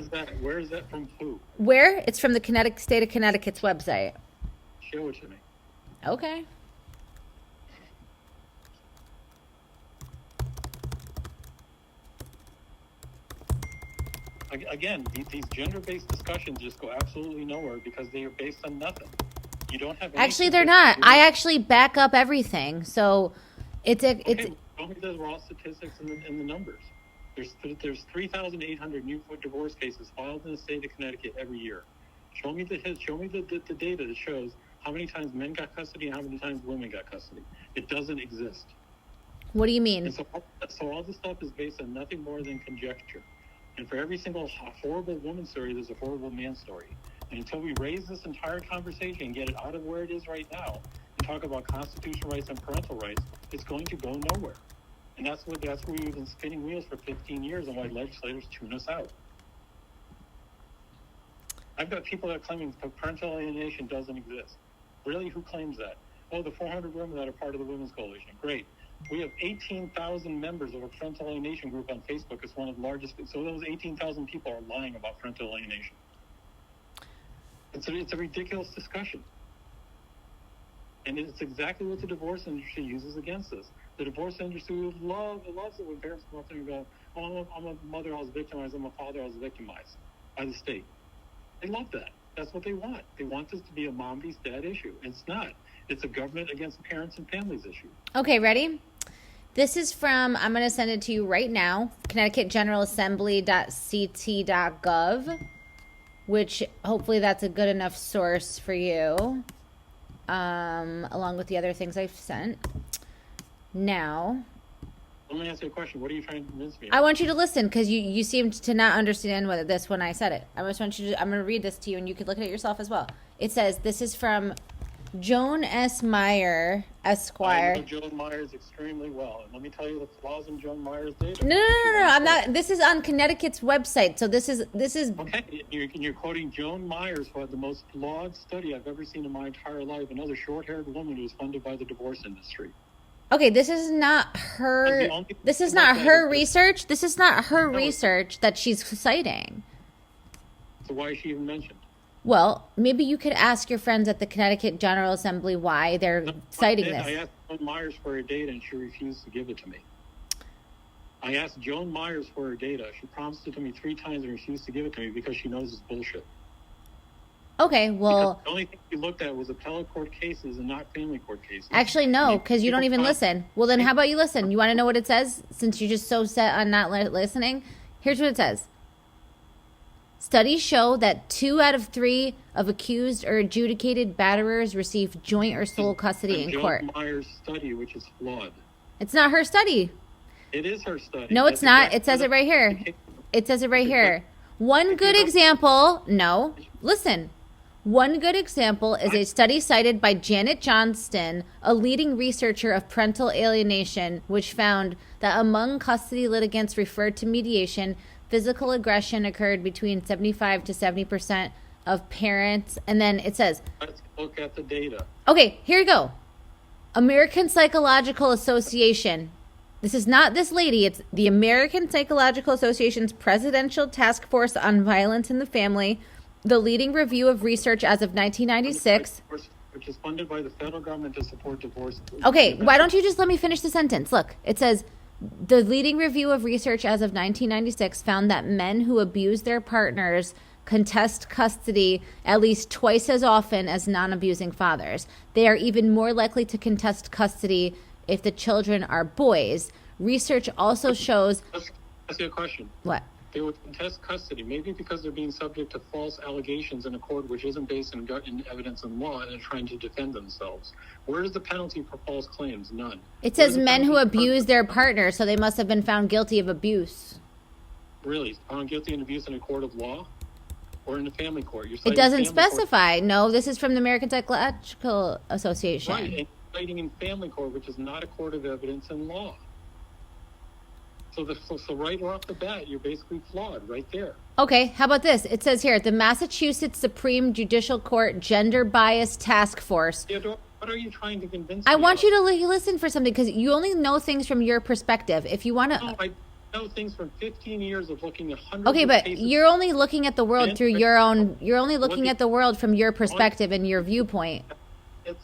is that from who? Where? It's from the state of Connecticut's website. Show it to me. Okay. Again, these gender-based discussions just go absolutely nowhere because they are based on nothing. You don't have. Actually, they're not. I actually back up everything, so it's. Show me the raw statistics and the numbers. There's 3,800 new divorce cases filed in the state of Connecticut every year. Show me the data that shows how many times men got custody and how many times women got custody. It doesn't exist. What do you mean? And so all this stuff is based on nothing more than conjecture. And for every single horrible woman story, there's a horrible man story. And until we raise this entire conversation and get it out of where it is right now and talk about constitutional rights and parental rights, it's going to go nowhere. And that's where we've been spinning wheels for 15 years and why legislators tune us out. I've got people that are claiming parental alienation doesn't exist. Really, who claims that? Oh, the 400 women that are part of the Women's Coalition. Great. We have 18,000 members of a parental alienation group on Facebook. It's one of the largest. So those 18,000 people are lying about parental alienation. It's a ridiculous discussion. And it's exactly what the divorce industry uses against us. The divorce industry loves it when parents come up there and go, oh, I'm a mother I was victimized, I'm a father I was victimized by the state. They love that. That's what they want. They want this to be a mom vs. dad issue. It's not. It's a government against parents and families issue. Okay, ready? This is from, I'm going to send it to you right now, ConnecticutGeneralAssembly.ct.gov, which hopefully that's a good enough source for you, along with the other things I've sent. Now, let me ask you a question. What are you trying to convince me of? I want you to listen because you seemed to not understand this when I said it. I just want you to, I'm going to read this to you and you can look at it yourself as well. It says, this is from Joan S. Meyer, Esquire. I know Joan Myers extremely well. And let me tell you the flaws in Joan Myers' data. No. I'm not. This is on Connecticut's website. So this is. Okay, you're quoting Joan Myers, who had the most flawed study I've ever seen in my entire life. Another short-haired woman who was funded by the divorce industry. Okay, this is not her. This is not her research. This is not her research that she's citing. So why is she even mentioned? Well, maybe you could ask your friends at the Connecticut General Assembly why they're citing this. I asked Joan Myers for her data, and she refused to give it to me. I asked Joan Myers for her data. She promised it to me 3 times and refused to give it to me because she knows it's bullshit. Okay, well... Because the only thing she looked at was appellate court cases and not family court cases. Actually, no, because you don't even listen. Well, then how about you listen? You want to know what it says? Since you're just so set on not listening? Here's what it says. Studies show that 2 out of 3 of accused or adjudicated batterers receive joint or sole custody in court. Joan Myers' study, which is flawed. It's not her study. It is her study. No, it's not. It says it right here. It says it right here. One good example. No, listen. One good example is a study cited by Janet Johnston, a leading researcher of parental alienation, which found that among custody litigants referred to mediation, physical aggression occurred between 75 to 70% of parents. And then it says, let's look at the data. Okay, here you go. American Psychological Association. This is not this lady. It's the American Psychological Association's Presidential Task Force on Violence in the Family The leading review of research as of 1996. Which is funded by the federal government to support divorce. Okay, why don't you just let me finish the sentence? Look, it says the leading review of research as of 1996 found that men who abuse their partners contest custody at least twice as often as non-abusing fathers. They are even more likely to contest custody if the children are boys. Research also shows... Let's ask you a question. What? They would contest custody, maybe because they're being subject to false allegations in a court which isn't based in evidence and law, and they're trying to defend themselves. Where is the penalty for false claims? None. It says men who abuse their partner, so they must have been found guilty of abuse. Really? Found guilty of abuse in a court of law? Or in a family court? It doesn't specify. No, this is from the American Psychological Association. Right, and fighting in family court, which is not a court of evidence and law. So right off the bat, you're basically flawed right there. Okay, how about this? It says here, the Massachusetts Supreme Judicial Court Gender Bias Task Force. Theodore, what are you trying to convince me I want of? you to listen for something, because you only know things from your perspective. If you want to... No, I know things from 15 years of looking at hundreds Okay, of but cases. you're only looking at the world through your own... You're only looking at the world from your perspective and your viewpoint.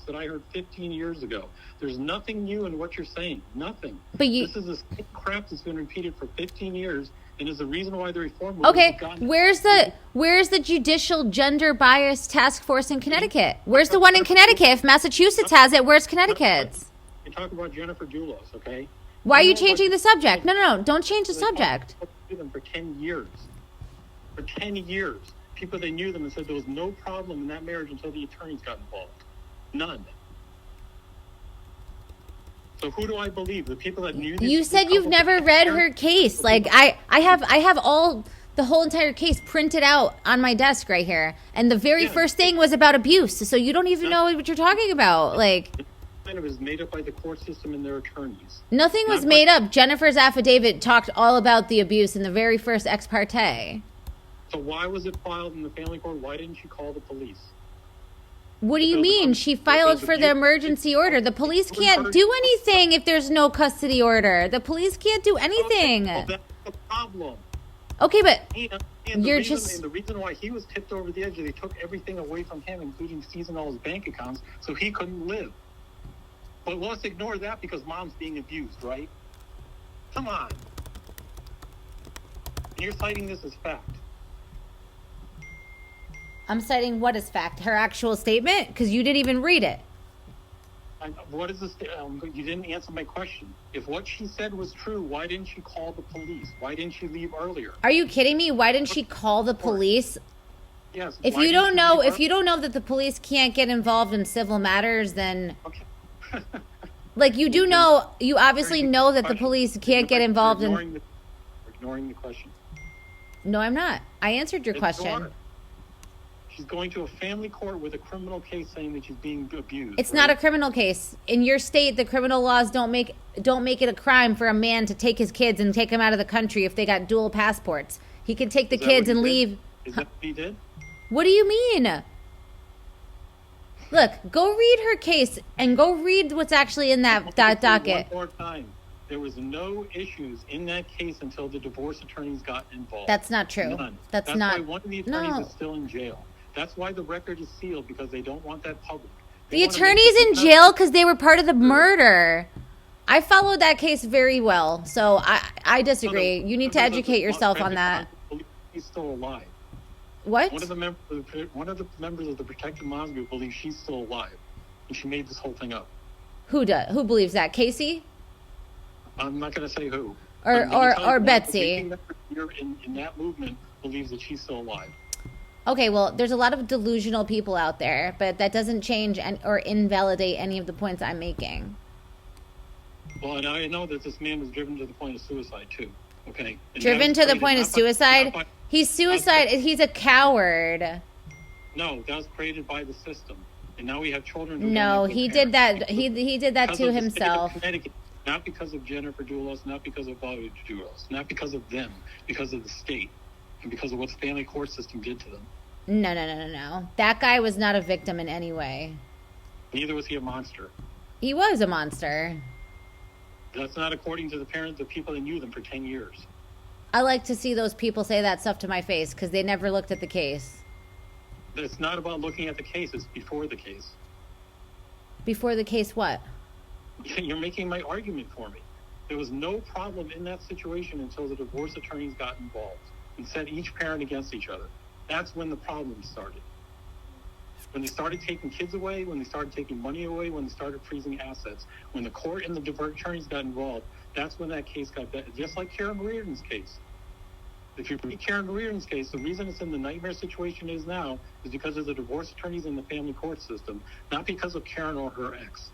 That I heard 15 years ago. There's nothing new in what you're saying. Nothing. But you... This is the same crap that's been repeated for 15 years, and is the reason why the reform... Okay, where's the Judicial Gender Bias Task Force in Connecticut? Where's the one in Connecticut? If Massachusetts has it, where's Connecticut's? You talk about Jennifer Dulos, okay? Why are you changing the subject? No, don't change the subject. They them for 10 years. For 10 years. People, they knew them and said there was no problem in that marriage until the attorneys got involved. None. So who do I believe? The people that knew this? You said you've never read her case. Like I have all the whole entire case printed out on my desk right here. And the very first thing was about abuse. So you don't even know what you're talking about. Like it was made up by the court system and their attorneys. Nothing was made up. Jennifer's affidavit talked all about the abuse in the very first ex parte. So why was it filed in the family court? Why didn't she call the police? What do you mean? She filed for the emergency order. The police can't do anything if there's no custody order. The police can't do anything. Well, that's the problem. Okay, but and you're the reason why he was tipped over the edge is they took everything away from him, including seizing all his bank accounts, so he couldn't live. But let's ignore that because mom's being abused, right? Come on. And you're citing this as fact. I'm citing what as fact? Her actual statement? Because you didn't even read it. What is this? You didn't answer my question. If what she said was true, why didn't she call the police? Why didn't she leave earlier? Are you kidding me? Why didn't she call the police? Yes. If you don't know that the police can't get involved in civil matters, then like you do know, you obviously know that the police can't get involved in. Ignoring the question. No, I'm not. I answered your question. She's going to a family court with a criminal case saying that she's being abused. It's not a criminal case. In your state, the criminal laws don't make it a crime for a man to take his kids and take them out of the country if they got dual passports. He can take the kids and leave. Is that what he did? What do you mean? Look, go read her case and go read what's actually in that docket. One more time. There was no issues in that case until the divorce attorneys got involved. That's not true. None. That's not. not. Why one of the attorneys is still in jail. That's why the record is sealed, because they don't want that public. The attorney's in jail because they were part of the murder. I followed that case very well, so I disagree. You need to educate yourself on that. He's still alive. What? One of the members of the Protected Moms group believes she's still alive, and she made this whole thing up. Who does? Who believes that? Casey? I'm not going to say who. Or Betsy. In that movement believes that she's still alive. Okay, well, there's a lot of delusional people out there, but that doesn't change or invalidate any of the points I'm making. Well, and I know that this man was driven to the point of suicide, too. Okay? Driven to the point of suicide? He's suicide. He's a coward. No, that was created by the system. And now we have children. No, he did that. He did that to himself. Not because of Jennifer Dulos, not because of Fotis Dulos, not because of them, because of the state. And because of what the family court system did to them. No. That guy was not a victim in any way. Neither was he a monster. He was a monster. That's not according to the people that knew them for 10 years. I like to see those people say that stuff to my face because they never looked at the case. It's not about looking at the case. It's before the case. Before the case, what? You're making my argument for me. There was no problem in that situation until the divorce attorneys got involved and set each parent against each other. That's when the problem started. When they started taking kids away, when they started taking money away, when they started freezing assets, when the court and the divorce attorneys got involved, that's when that case got better. Just like Karen Reardon's case. If you read Karen Reardon's case, the reason it's in the nightmare situation it is now is because of the divorce attorneys in the family court system, not because of Karen or her ex.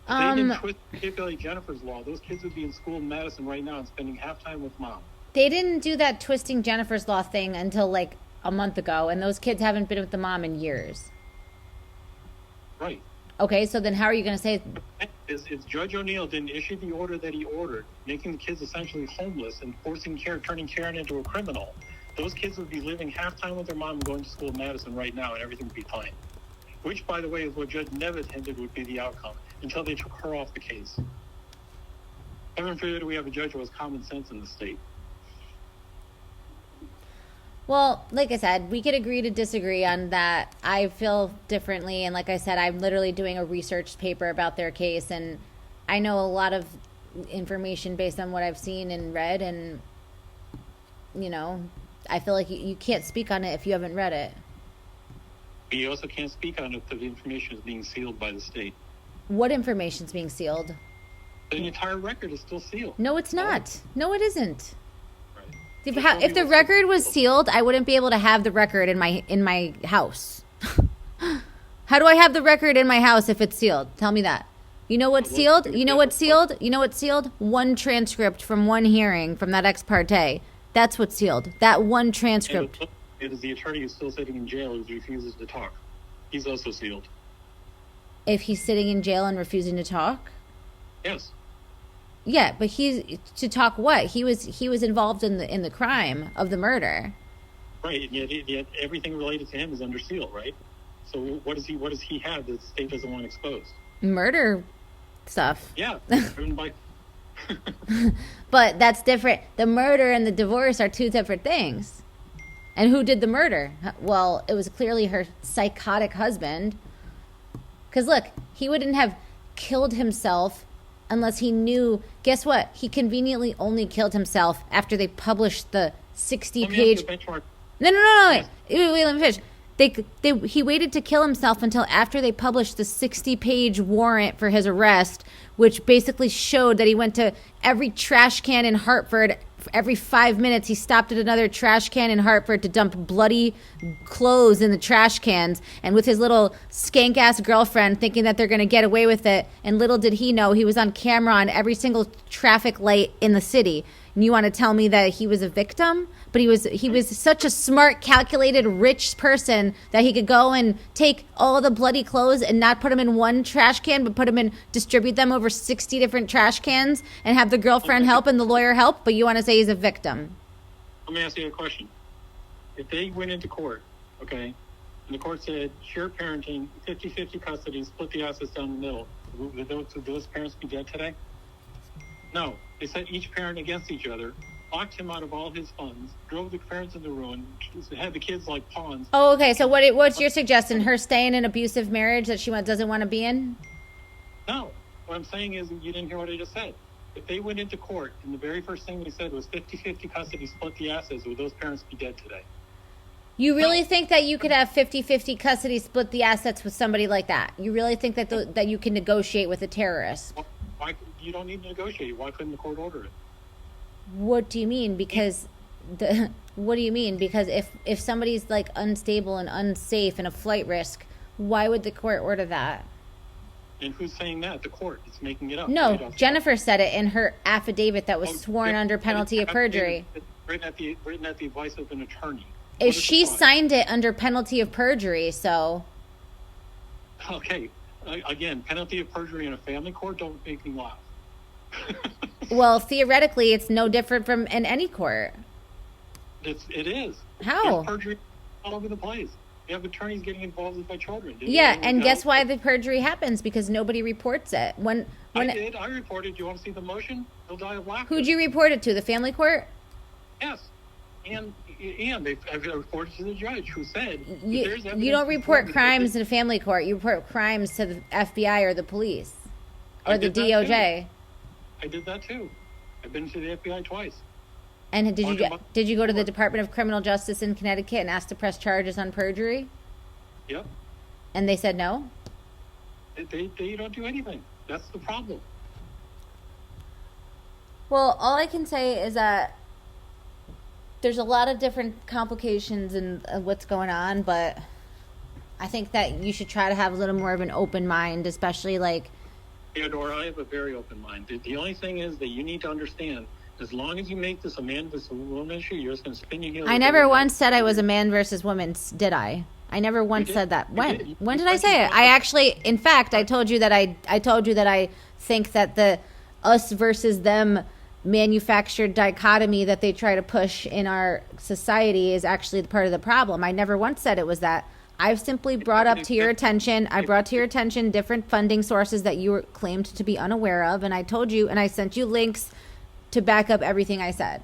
If they didn't twist particularly Jennifer's law, those kids would be in school in Madison right now and spending half time with mom. They didn't do that twisting Jennifer's law thing until like a month ago, and those kids haven't been with the mom in years. Right. Okay, so then how are you going to say... If Judge O'Neill didn't issue the order that he ordered, making the kids essentially homeless and forcing turning Karen into a criminal, those kids would be living half-time with their mom and going to school in Madison right now, and everything would be fine. Which, by the way, is what Judge Nevis hinted would be the outcome, until they took her off the case. Heaven forbid we have a judge who has common sense in the state. Well, like I said, we could agree to disagree on that. I feel differently, and like I said, I'm literally doing a research paper about their case, and I know a lot of information based on what I've seen and read, and, you know, I feel like you can't speak on it if you haven't read it. But you also can't speak on it if the information is being sealed by the state. What information's being sealed? The entire record is still sealed. No, it's not. No, it isn't. Right. If the record was sealed, I wouldn't be able to have the record in my house. How do I have the record in my house if it's sealed? Tell me that. You know what's sealed? You know what's sealed? You know what's sealed? One transcript from one hearing from that ex parte. That's what's sealed. That one transcript. It is the attorney who's still sitting in jail who refuses to talk. He's also sealed. If he's sitting in jail and refusing to talk? Yes. Yeah, but he's to talk what? He was involved in the crime of the murder. Right, and yet everything related to him is under seal, right? So what does he have that the state doesn't want exposed? Murder stuff. Yeah. But that's different. The murder and the divorce are two different things. And who did the murder? Well, it was clearly her psychotic husband. Because look, he wouldn't have killed himself unless he knew. Guess what? He conveniently only killed himself after they published the 60-page. No. Wait, let me finish. He waited to kill himself until after they published the 60-page warrant for his arrest, which basically showed that he went to every trash can in Hartford. Every 5 minutes, he stopped at another trash can in Hartford to dump bloody clothes in the trash cans. And with his little skank-ass girlfriend thinking that they're going to get away with it. And little did he know he was on camera on every single traffic light in the city. And you want to tell me that he was a victim? But he was such a smart, calculated, rich person that he could go and take all the bloody clothes and not put them in one trash can, but distribute them over 60 different trash cans and have the girlfriend help and the lawyer help. But you want to say he's a victim? Let me ask you a question. If they went into court, okay, and the court said shared parenting, 50-50 custody, split the assets down the middle, would those parents be dead today? No. They set each parent against each other, locked him out of all his funds, drove the parents into ruin, had the kids like pawns. Oh, okay. So what's your suggestion? Her stay in an abusive marriage that she doesn't want to be in? No. What I'm saying is you didn't hear what I just said. If they went into court and the very first thing they said was 50-50 custody, split the assets, would those parents be dead today? You really think that you could have 50-50 custody, split the assets with somebody like that? You really think that you can negotiate with a terrorist? Why you don't need to negotiate? Why couldn't the court order it? What do you mean? Because what do you mean? Because if somebody's like unstable and unsafe and a flight risk, why would the court order that? And who's saying that? The court. It's making it up. No, Jennifer said it in her affidavit that was sworn under penalty of perjury. Written at the advice of an attorney. If she signed it under penalty of perjury, so. Okay. Again, penalty of perjury in a family court, don't make me laugh. Well, theoretically, it's no different from in any court. It is. How? There's perjury all over the place. You have attorneys getting involved by children. Yeah, and guess why the perjury happens? Because nobody reports it. I reported. Do you want to see the motion? They'll die of laughter. Who'd you report it to? The family court? Yes. I've reported to the judge who said you don't report crimes in family court. You report crimes to the FBI or the police or the DOJ. I did that too. I've been to the FBI twice. And did you go to the Department of Criminal Justice in Connecticut and ask to press charges on perjury? Yep. And they said no? They don't do anything. That's the problem. Well, all I can say is that there's a lot of different complications in what's going on, but I think that you should try to have a little more of an open mind, especially like... Theodore, I have a very open mind. The only thing is that you need to understand, as long as you make this a man versus woman issue, you're just going to spin your heels. I never once said I was a man versus woman, did I? I never once said that. When did I say it? I actually, in fact, I told you that I think that the us versus them manufactured dichotomy that they try to push in our society is actually part of the problem. I never once said it was that. I've simply brought up to your attention, different funding sources that you claimed to be unaware of, and I told you, and I sent you links to back up everything I said.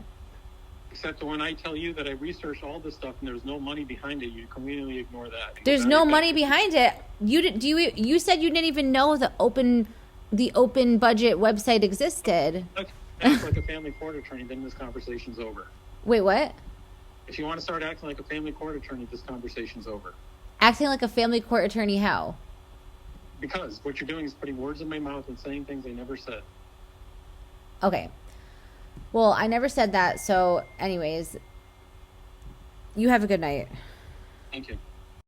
Except when I tell you that I researched all this stuff and there's no money behind it, you completely ignore that. There's no money behind it. You said you didn't even know the open budget website existed. Act like a family court attorney, then this conversation's over. Wait, what? If you want to start acting like a family court attorney, this conversation's over. Acting like a family court attorney, how? Because what you're doing is putting words in my mouth and saying things I never said. Okay. Well, I never said that, so anyways, you have a good night. Thank you.